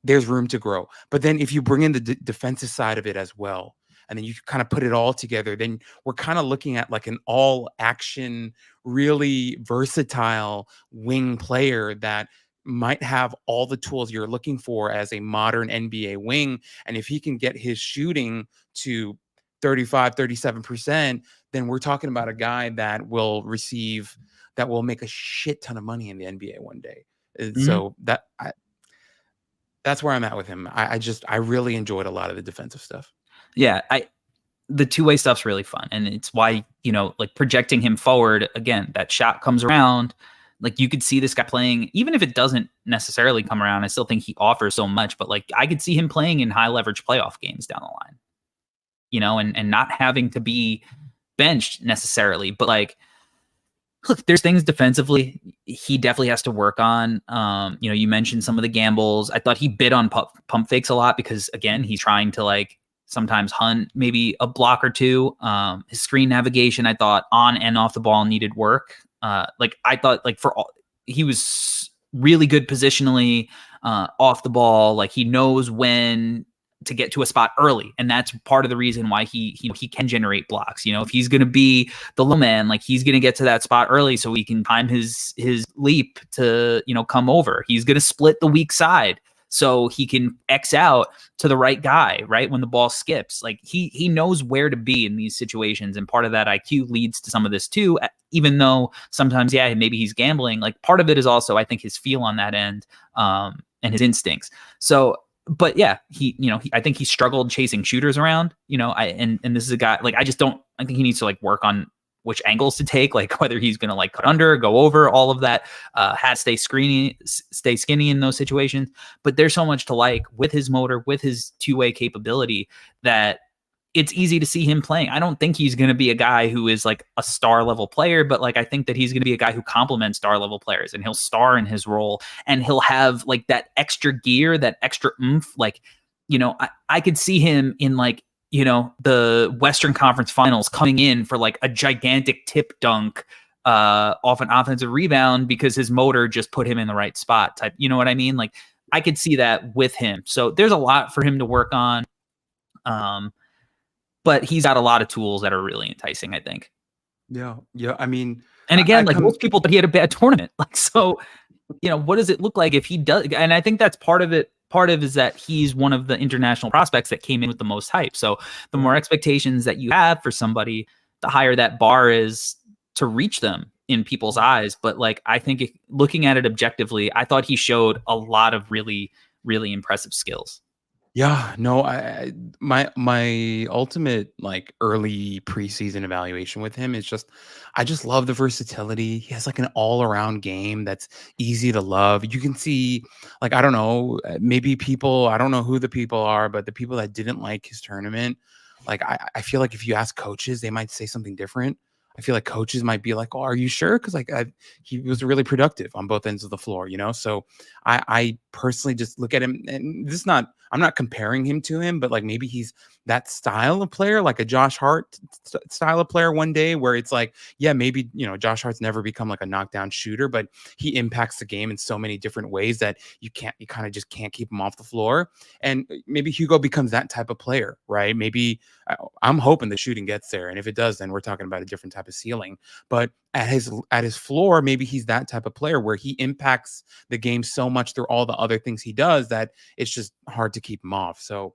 D: there's room to grow. But then if you bring in the defensive side of it as well, and then you kind of put it all together, then we're kind of looking at like an all action, really versatile wing player that might have all the tools you're looking for as a modern NBA wing. And if he can get his shooting to 35, 37%, then we're talking about a guy that will make a shit ton of money in the NBA one day. So that's where I'm at with him. I really enjoyed a lot of the defensive stuff.
C: Yeah. The two-way stuff's really fun. And it's why, like projecting him forward, again, that shot comes around. Like, you could see this guy playing, even if it doesn't necessarily come around, I still think he offers so much, but like I could see him playing in high leverage playoff games down the line. and not having to be benched necessarily. But like, look, there's things defensively he definitely has to work on. You mentioned some of the gambles. I thought he bid on pump fakes a lot because, again, he's trying to like sometimes hunt maybe a block or two. His screen navigation, I thought, on and off the ball needed work. I thought he was really good positionally off the ball. Like, he knows when to get to a spot early, and that's part of the reason why he can generate blocks. If he's going to be the low man, like, he's going to get to that spot early so he can time his leap to come over. He's going to split the weak side so he can X out to the right guy right when the ball skips. Like, he knows where to be in these situations, and part of that IQ leads to some of this too, even though sometimes maybe he's gambling. Like, part of it is also, I think, his feel on that end and his instincts. So but yeah, I think he struggled chasing shooters around, and this is a guy, like, I think he needs to like work on which angles to take, like whether he's going to like cut under, go over, all of that, stay skinny in those situations. But there's so much to like with his motor, with his two-way capability, that it's easy to see him playing. I don't think he's going to be a guy who is like a star level player, but like, I think that he's going to be a guy who complements star level players, and he'll star in his role, and he'll have like that extra gear, that extra oomph. Like, I could see him in like, the Western Conference Finals coming in for like a gigantic tip dunk off an offensive rebound because his motor just put him in the right spot type. You know what I mean? Like, I could see that with him. So there's a lot for him to work on. But he's got a lot of tools that are really enticing, I think.
D: Yeah. I mean,
C: and again, most people thought he had a bad tournament. Like, so, what does it look like if he does? And I think that's part of it. Part of it is that he's one of the international prospects that came in with the most hype. So the more expectations that you have for somebody, the higher that bar is to reach them in people's eyes. But like, I think looking at it objectively, I thought he showed a lot of really, really impressive skills.
D: Yeah, no, my ultimate like early preseason evaluation with him is I just love the versatility. He has like an all around game that's easy to love. You can see, like, I don't know, maybe people, I don't know who the people are, but the people that didn't like his tournament, like, I feel like if you ask coaches, they might say something different. I feel like coaches might be like, "Oh, are you sure?" Because like he was really productive on both ends of the floor, So I personally just look at him, and I'm not comparing him to him, but like maybe he's that style of player, like a Josh Hart style of player one day, where it's like, yeah, maybe Josh Hart's never become like a knockdown shooter, but he impacts the game in so many different ways that you kind of just can't keep him off the floor. And maybe Hugo becomes that type of player, right? Maybe I'm hoping the shooting gets there, and if it does, then we're talking about a different type of ceiling. But at his floor, maybe he's that type of player where he impacts the game so much through all the other things he does that it's just hard to keep him off. So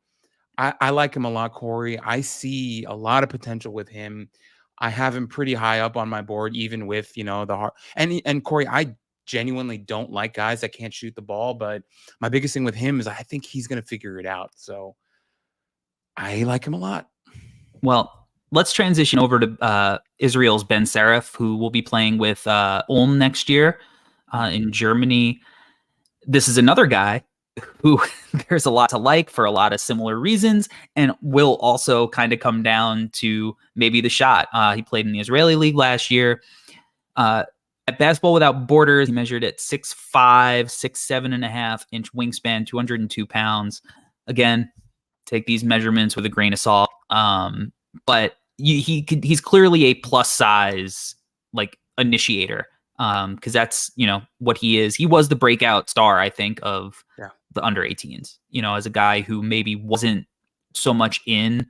D: I like him a lot, Corey. I see a lot of potential with him. I have him pretty high up on my board, even with the heart. And Corey, I genuinely don't like guys that can't shoot the ball, but my biggest thing with him is I think he's going to figure it out. So I like him a lot.
C: Well, let's transition over to Israel's Ben Saraf, who will be playing with Ulm next year in Germany. This is another guy who there's a lot to like for a lot of similar reasons, and will also kind of come down to maybe the shot. He played in the Israeli league last year. At Basketball Without Borders, he measured at 6'5", 6'7.5" inch wingspan, 202 pounds. Again, take these measurements with a grain of salt. But he's clearly a plus size like initiator. Because that's what he is. He was the breakout star, I think, of the under 18s. As a guy who maybe wasn't so much in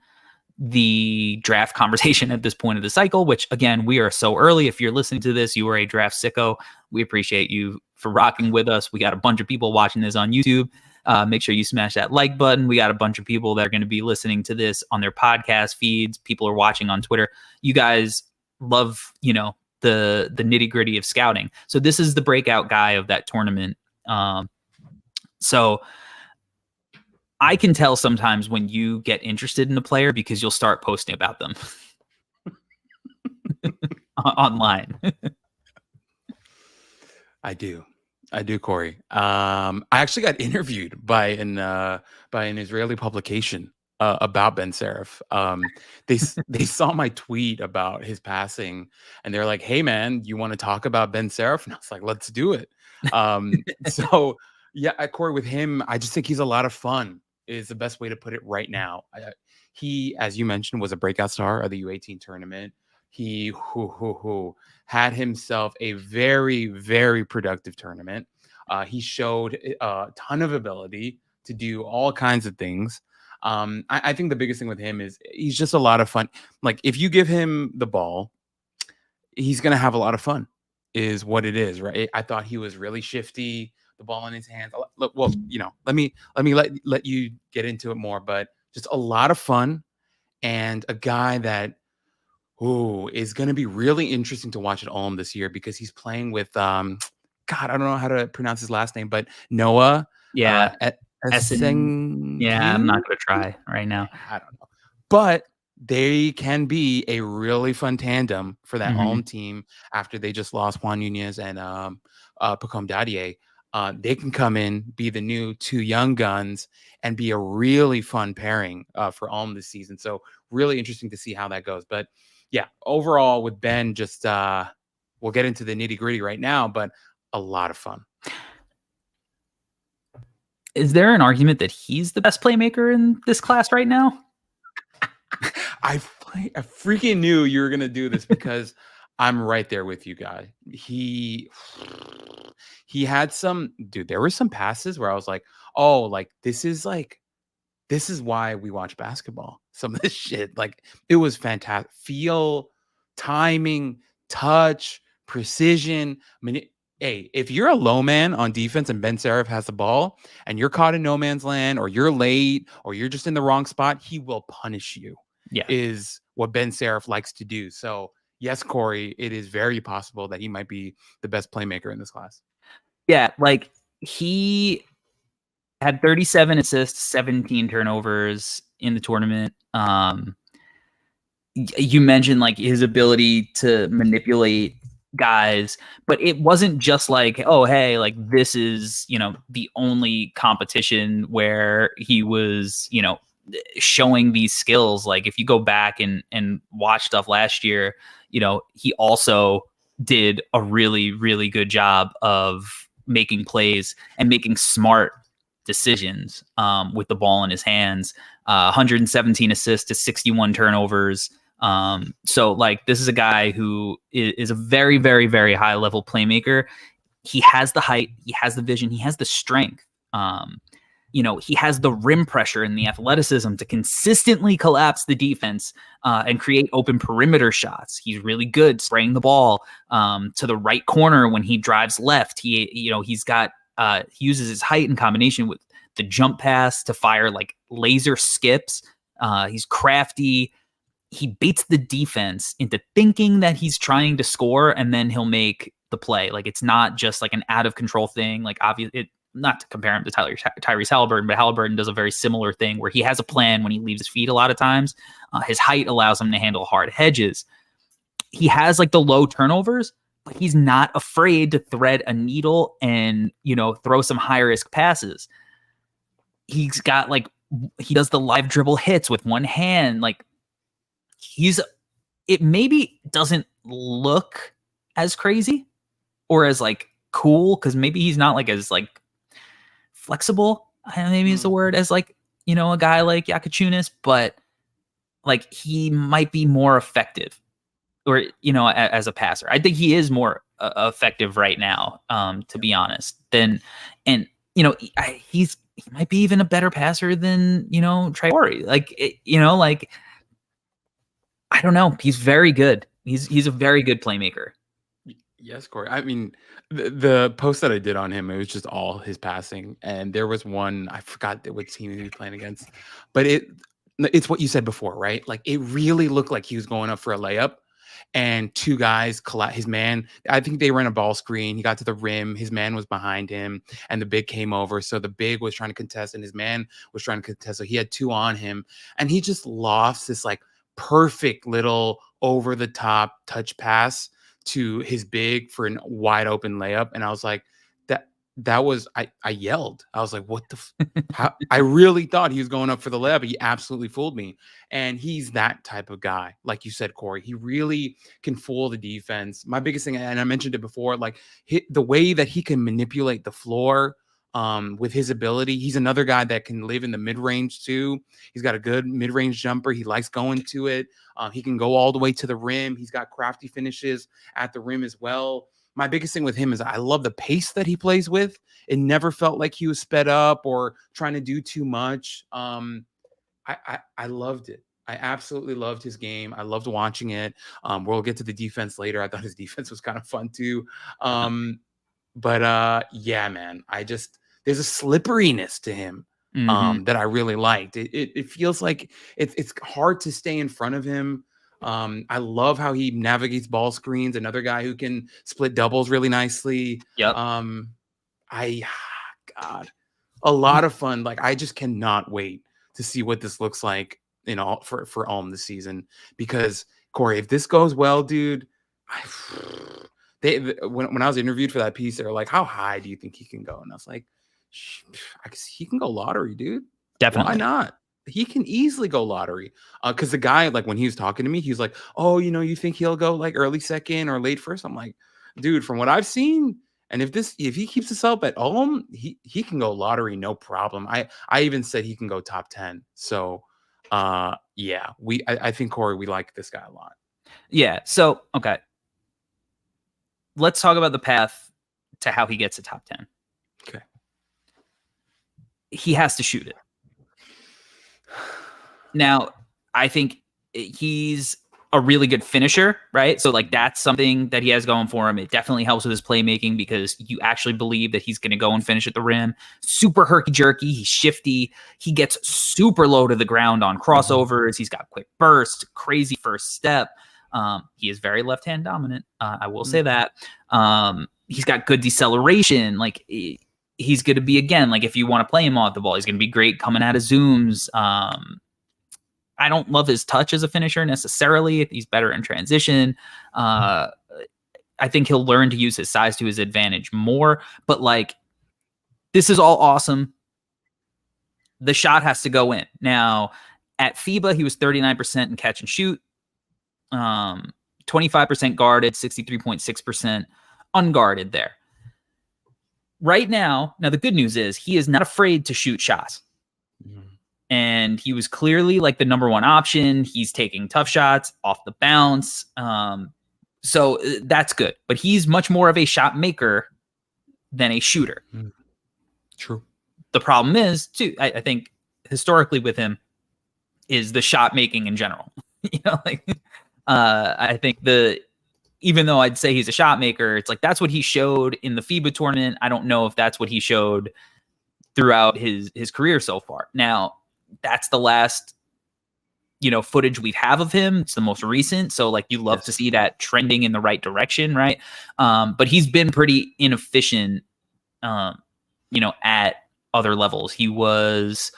C: the draft conversation at this point of the cycle. Which again, we are so early. If you're listening to this, you are a draft sicko. We appreciate you for rocking with us. We got a bunch of people watching this on YouTube. Make sure you smash that like button. We got a bunch of people that are going to be listening to this on their podcast feeds. People are watching on Twitter. You guys love the nitty gritty of scouting. So this is the breakout guy of that tournament. So I can tell sometimes when you get interested in a player because you'll start posting about them online.
D: I do, Corey. I actually got interviewed by an Israeli publication about Ben Saraf. They saw my tweet about his passing, and they're like, "Hey, man, you want to talk about Ben Saraf?" And I was like, "Let's do it." So yeah, Corey, with him, I just think he's a lot of fun. Is the best way to put it right now. He, as you mentioned, was a breakout star of the U18 tournament. He who had himself a very, very productive tournament. He showed a ton of ability to do all kinds of things. I think the biggest thing with him is he's just a lot of fun. Like if you give him the ball, he's gonna have a lot of fun. Is what it is, right? I thought he was really shifty, the ball in his hands. Well, let you get into it more, but just a lot of fun and a guy that is going to be really interesting to watch at Ulm this year because he's playing with God, I don't know how to pronounce his last name, but Noah
C: Yeah.
D: Esseng.
C: Yeah, I'm not going to try right now.
D: I don't know. But they can be a really fun tandem for that Ulm team after they just lost Juan Nunez and Pacom Dadier. They can come in, be the new two young guns, and be a really fun pairing for Ulm this season. So really interesting to see how that goes. But yeah, overall with Ben, just we'll get into the nitty gritty right now, but a lot of fun.
C: Is there an argument that he's the best playmaker in this class right now?
D: I freaking knew you were gonna do this because I'm right there with you, guy. He had some, dude. There were some passes where I was like, oh, like this is why we watch basketball. Some of this shit, like it was fantastic. Feel, timing, touch, precision. I mean, hey, if you're a low man on defense and Ben Saraf has the ball and you're caught in no man's land or you're late or you're just in the wrong spot, he will punish you.
C: Yeah.
D: Is what Ben Saraf likes to do. So yes, Corey, it is very possible that he might be the best playmaker in this class.
C: Yeah, like he had 37 assists, 17 turnovers in the tournament. You mentioned like his ability to manipulate guys, but it wasn't just like, oh, hey, like this is, the only competition where he was, showing these skills. Like if you go back and watch stuff last year, he also did a really, really good job of making plays and making smart decisions with the ball in his hands. 117 assists to 61 turnovers. So like this is a guy who is a very, very, very high level playmaker. He has the height, he has the vision, he has the strength. He has the rim pressure and the athleticism to consistently collapse the defense and create open perimeter shots. He's really good spraying the ball to the right corner when he drives left. He uses his height in combination with the jump pass to fire like laser skips. He's crafty. He baits the defense into thinking that he's trying to score, and then he'll make the play. Like it's not just like an out of control thing. Like obviously, not to compare him to Tyrese Halliburton, but Halliburton does a very similar thing where he has a plan when he leaves his feet a lot of times. His height allows him to handle hard hedges. He has like the low turnovers, but he's not afraid to thread a needle and, throw some high risk passes. He's got he does the live dribble hits with one hand. Like it maybe doesn't look as crazy or as like cool, because maybe he's not like as like flexible, maybe is the word, as like, a guy like Jakucionis, but like he might be more effective or, as a passer. I think he is more effective right now, to be honest, he might be even a better passer than, Traore. Like, I don't know. He's very good. He's a very good playmaker.
D: Yes, Corey. I mean, the post that I did on him, it was just all his passing. And there was one, I forgot what team he was playing against, but it's what you said before, right? Like it really looked like he was going up for a layup and two guys, his man, I think they ran a ball screen. He got to the rim. His man was behind him and the big came over. So the big was trying to contest and his man was trying to contest. So he had two on him and he just lost this like perfect little over the top touch pass to his big for a wide open layup. And I was like, I yelled. I was like, what the how? I really thought he was going up for the layup. He absolutely fooled me. And he's that type of guy. Like you said, Corey, he really can fool the defense. My biggest thing, and I mentioned it before, like the way that he can manipulate the floor with his ability. He's another guy that can live in the mid-range too. He's got a good mid-range jumper. He likes going to it. He can go all the way to the rim. He's got crafty finishes at the rim as well. My biggest thing with him is I love the pace that he plays with. It never felt like he was sped up or trying to do too much. I loved it. I absolutely loved his game. I loved watching it. We'll get to the defense later. I thought his defense was kind of fun too. But yeah, man, there's a slipperiness to him that I really liked. It feels like it's hard to stay in front of him. I love how he navigates ball screens. Another guy who can split doubles really nicely.
C: Yep.
D: God, a lot of fun. Like I just cannot wait to see what this looks like, for Ulm this season. Because Corey, if this goes well, dude, when I was interviewed for that piece, they were like, "How high do you think he can go?" And I was like, "I guess he can go lottery, dude.
C: Definitely.
D: Why not? He can easily go lottery." Because the guy, like when he was talking to me, he was like, "Oh, you think he'll go like early second or late first?" I'm like, dude, from what I've seen, and if he keeps this up at Ulm, he can go lottery, no problem. I even said he can go top 10. So yeah, I think, Corey, we like this guy a lot.
C: Yeah. So okay. Let's talk about the path to how he gets to top 10.
D: Okay.
C: He has to shoot it. Now, I think he's a really good finisher, right? So like that's something that he has going for him. It definitely helps with his playmaking because you actually believe that he's going to go and finish at the rim. Super herky-jerky. He's shifty. He gets super low to the ground on crossovers. He's got quick bursts, crazy first step. He is very left-hand dominant. I will say that. He's got good deceleration. Like he's going to be, again, like if you want to play him off the ball, he's going to be great coming out of zooms. I don't love his touch as a finisher necessarily. He's better in transition. I think he'll learn to use his size to his advantage more. But like, this is all awesome. The shot has to go in. Now, at FIBA, he was 39% in catch and shoot. 25% guarded, 63.6% unguarded there. Right now the good news is he is not afraid to shoot shots. And he was clearly like the number one option. He's taking tough shots off the bounce. So that's good. But he's much more of a shot maker than a shooter.
D: True. The
C: problem is, too, I think historically with him, is the shot making in general. I think even though I'd say he's a shot maker, it's like that's what he showed in the FIBA tournament. I don't know if that's what he showed throughout his career so far. Now, that's the last, footage we have of him. It's the most recent. So like you love to see that trending in the right direction, right? But he's been pretty inefficient, at other levels. He was,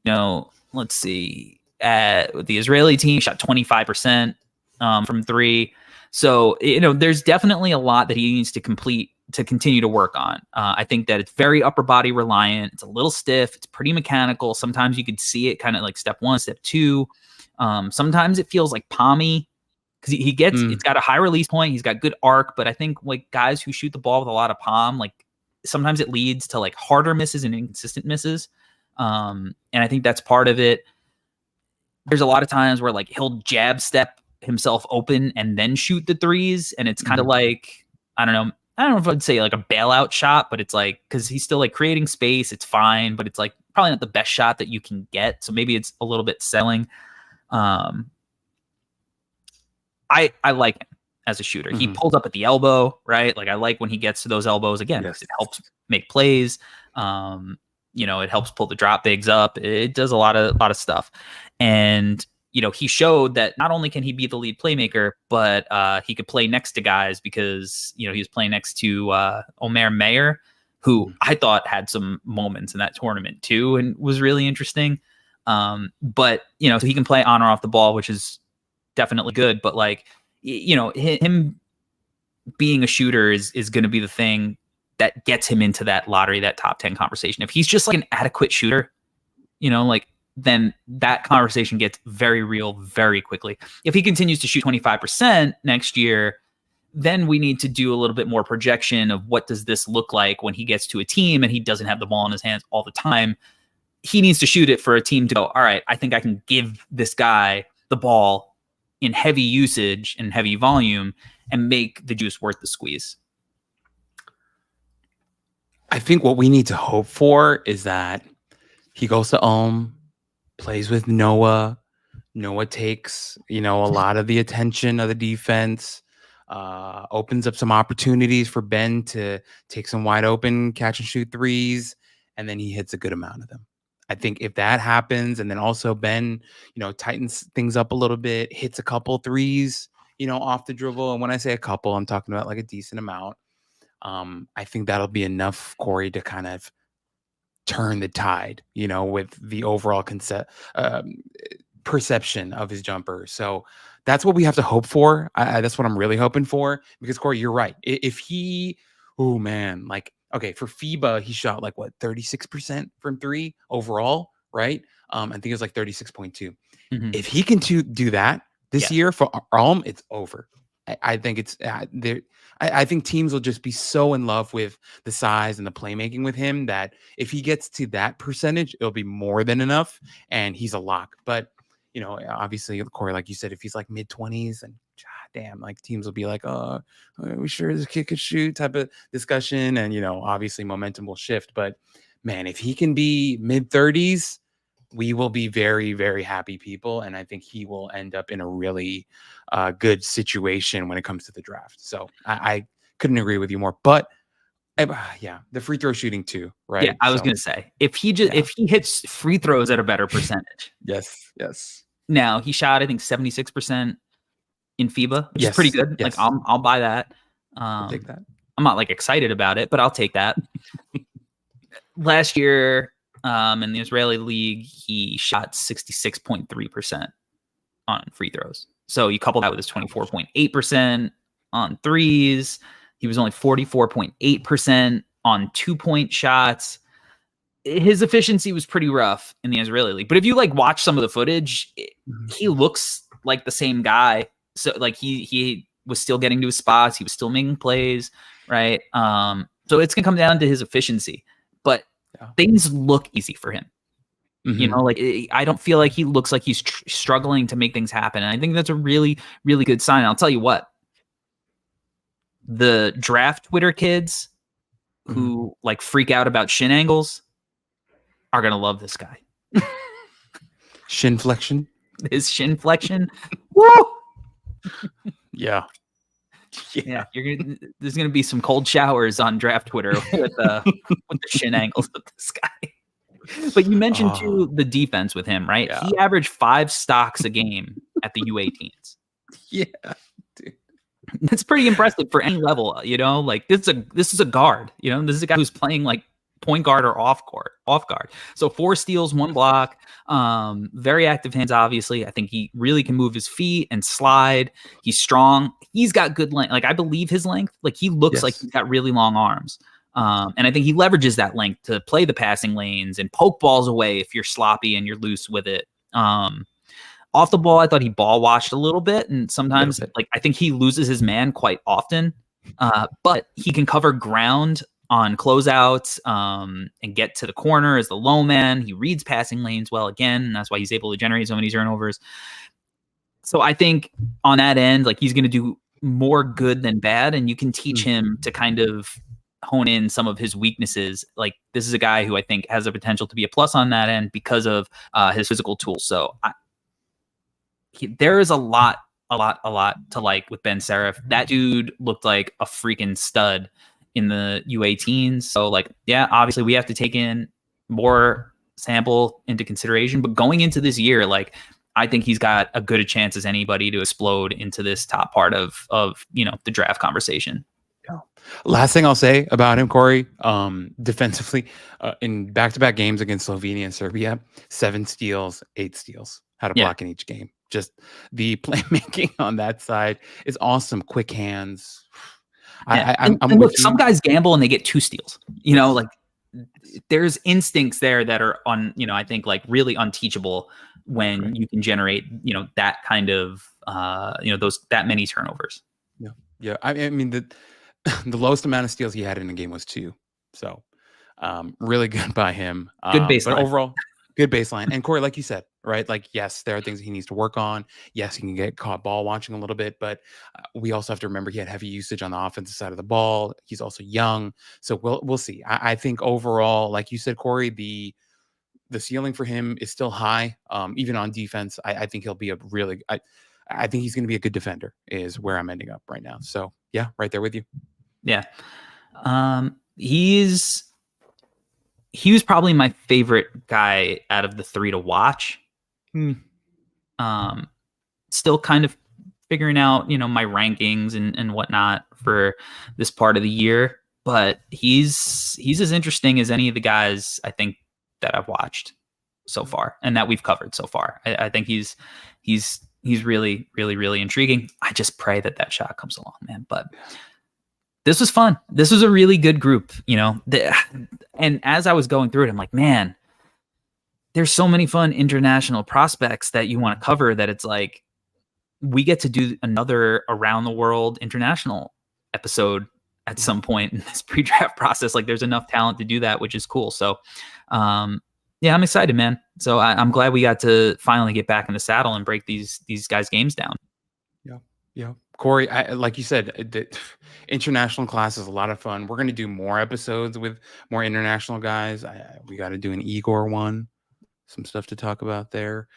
C: let's see, at the Israeli team, shot 25% from three. So, there's definitely a lot that he needs to continue to work on. I think that it's very upper body reliant. It's a little stiff. It's pretty mechanical. Sometimes you could see it kind of like step one, step two. Sometimes it feels like palmy because it's got a high release point. He's got good arc, but I think like guys who shoot the ball with a lot of palm, like sometimes it leads to like harder misses and inconsistent misses. And I think that's part of it. There's a lot of times where like he'll jab step himself open and then shoot the threes. And it's kind of like, I don't know if I'd say like a bailout shot, but it's like, cause he's still like creating space. It's fine, but it's like probably not the best shot that you can get. So maybe it's a little bit selling. I like him as a shooter. He pulls up at the elbow, right? Like I like when he gets to those elbows again, because it helps make plays. It helps pull the drop bigs up. It does a lot of stuff. And, he showed that not only can he be the lead playmaker, but he could play next to guys because, he was playing next to Omer Mayer, who I thought had some moments in that tournament too and was really interesting. But, so he can play on or off the ball, which is definitely good. But like, him being a shooter is going to be the thing that gets him into that lottery, that top 10 conversation. If he's just like an adequate shooter, like then that conversation gets very real very quickly. If he continues to shoot 25% next year, then we need to do a little bit more projection of what does this look like when he gets to a team and he doesn't have the ball in his hands all the time. He needs to shoot it for a team to go, all right, I think I can give this guy the ball in heavy usage and heavy volume and make the juice worth the squeeze.
D: I think what we need to hope for is that he goes to Ulm, plays with Noah. Noah takes, a lot of the attention of the defense, opens up some opportunities for Ben to take some wide open catch and shoot threes, and then he hits a good amount of them. I think if that happens, and then also Ben, tightens things up a little bit, hits a couple threes, off the dribble. And when I say a couple, I'm talking about like a decent amount. I think that'll be enough, Corey, to kind of turn the tide, with the overall perception of his jumper. So that's what we have to hope for. That's what I'm really hoping for, because Corey, you're right. If he, oh man, like, okay, for FIBA, he shot like 36% from three overall, right? I think it was like 36.2.
C: Mm-hmm.
D: If he can do that this year for Ulm, it's over. I think it's there. I think teams will just be so in love with the size and the playmaking with him that if he gets to that percentage, it'll be more than enough, and he's a lock. But obviously, Corey, like you said, if he's like mid-20s, and damn, like teams will be like, "Oh, are we sure this kid could shoot?" type of discussion, and obviously momentum will shift. But man, if he can be mid-30s, we will be very, very happy people, and I think he will end up in a really good situation when it comes to the draft. So I couldn't agree with you more. But the free throw shooting too, right?
C: Yeah, I was gonna say if he hits free throws at a better percentage.
D: Yes.
C: Now he shot, I think, 76% in FIBA, which is pretty good.
D: Yes.
C: Like I'll buy that.
D: I'll take that.
C: I'm not like excited about it, but I'll take that. Last year, in the Israeli league, he shot 66.3% on free throws. So you couple that with his 24.8% on threes. He was only 44.8% on 2-point shots. His efficiency was pretty rough in the Israeli league. But if you watch some of the footage, he looks like the same guy. So he was still getting to his spots. He was still making plays, right? So it's going to come down to his efficiency. But things look easy for him. Mm-hmm. I don't feel like he looks like he's struggling to make things happen. And I think that's a really, really good sign. I'll tell you what, the draft Twitter kids who freak out about shin angles are going to love this guy.
D: Shin flexion.
C: His shin flexion. Woo!
D: Yeah.
C: There's going to be some cold showers on draft Twitter with the shin angles of this guy. But you mentioned too the defense with him, right? Yeah. He averaged 5 stocks a game at the U18s.
D: Yeah, dude.
C: That's pretty impressive for any level, this is a guard, this is a guy who's playing like point guard or off guard. So 4 steals, 1 block, very active hands. Obviously, I think he really can move his feet and slide. He's strong. He's got good length. I believe his length. He looks like he's got really long arms. And I think he leverages that length to play the passing lanes and poke balls away if you're sloppy and you're loose with it. Off the ball, I thought he ball watched a little bit, and sometimes I think he loses his man quite often. But he can cover ground on closeouts and get to the corner as the low man. He reads passing lanes well again, and that's why he's able to generate so many turnovers. So I think on that end, he's going to do more good than bad, and you can teach him to kind of hone in some of his weaknesses. This is a guy who I think has the potential to be a plus on that end because of his physical tools. So there is a lot to like with Ben Saraf. That dude looked like a freaking stud in the U18s. So obviously we have to take in more sample into consideration, but going into this year, I think he's got a good a chance as anybody to explode into this top part of the draft conversation.
D: Last thing I'll say about him, Corey, defensively, in back-to-back games against Slovenia and Serbia, 7 steals, 8 steals, had a block in each game. Just the playmaking on that side is awesome. Quick hands.
C: Yeah.
D: I'm
C: and
D: with
C: look, some
D: you.
C: guys gamble and they get 2 steals. Like there's instincts there that are I think like really unteachable when you can generate, that kind of, that many turnovers.
D: Yeah, yeah. I mean the lowest amount of steals he had in a game was 2. So really good by him.
C: Good
D: But
C: baseline.
D: overall, good baseline. And Corey, like you said, right? Like, yes, there are things he needs to work on. Yes, he can get caught ball watching a little bit, but we also have to remember he had heavy usage on the offensive side of the ball. He's also young, so we'll see. I think overall, like you said, Corey, the ceiling for him is still high. Even on defense, I think he'll be a really. I think he's going to be a good defender. Is where I'm ending up right now. So yeah, right there with you.
C: Yeah. He was probably my favorite guy out of the 3 to watch. Still kind of figuring out, my rankings and whatnot for this part of the year, but he's as interesting as any of the guys I think that I've watched so far and that we've covered so far. I think he's really, really, really intriguing. I just pray that shot comes along, man. But this was fun. This was a really good group, and as I was going through it, I'm like, man, there's so many fun international prospects that you want to cover that it's like we get to do another around the world international episode at some point in this pre-draft process. Like there's enough talent to do that, which is cool. So, yeah, I'm excited, man. So I'm glad we got to finally get back in the saddle and break these guys' games down.
D: Yeah. Corey, like you said, the international class is a lot of fun. We're going to do more episodes with more international guys. We got to do an Igor one. Some stuff to talk about there.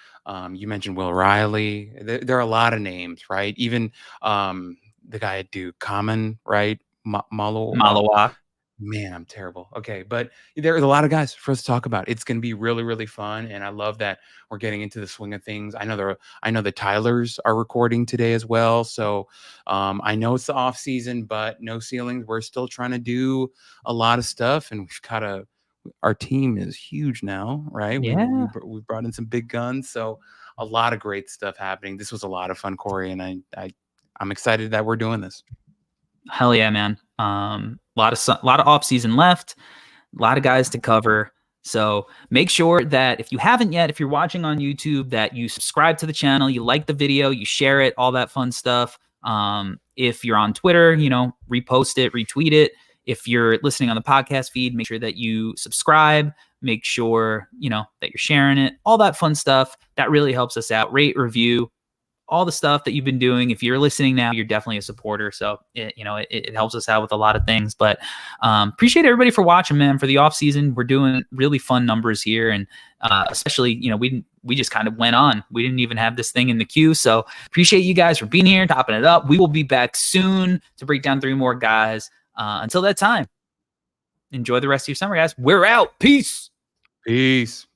D: You mentioned Will Riley. There are a lot of names, right? Even the guy at Duke, Common, right?
C: Malawa.
D: Man, I'm terrible. Okay, but there's a lot of guys for us to talk about. It's going to be really, really fun, and I love that we're getting into the swing of things. I know the Tylers are recording today as well, so I know it's the off season, but no ceilings. We're still trying to do a lot of stuff, and we've got our team is huge now, right?
C: Yeah.
D: We brought in some big guns, so a lot of great stuff happening. This was a lot of fun, Corey, and I'm excited that we're doing this.
C: Hell yeah, man. A lot of off season left, a lot of guys to cover. So make sure that if you haven't yet, if you're watching on YouTube, that you subscribe to the channel, you like the video, you share it, all that fun stuff. If you're on Twitter, repost it, retweet it. If you're listening on the podcast feed, make sure that you subscribe, make sure, that you're sharing it, all that fun stuff. That really helps us out. Rate, review, all the stuff that you've been doing. If you're listening now, you're definitely a supporter. So it helps us out with a lot of things, but appreciate everybody for watching, man. For the off season, we're doing really fun numbers here. And especially, we just kind of went on. We didn't even have this thing in the queue. So appreciate you guys for being here, topping it up. We will be back soon to break down 3 more guys. Until that time, enjoy the rest of your summer, guys. We're out. Peace.
D: Peace.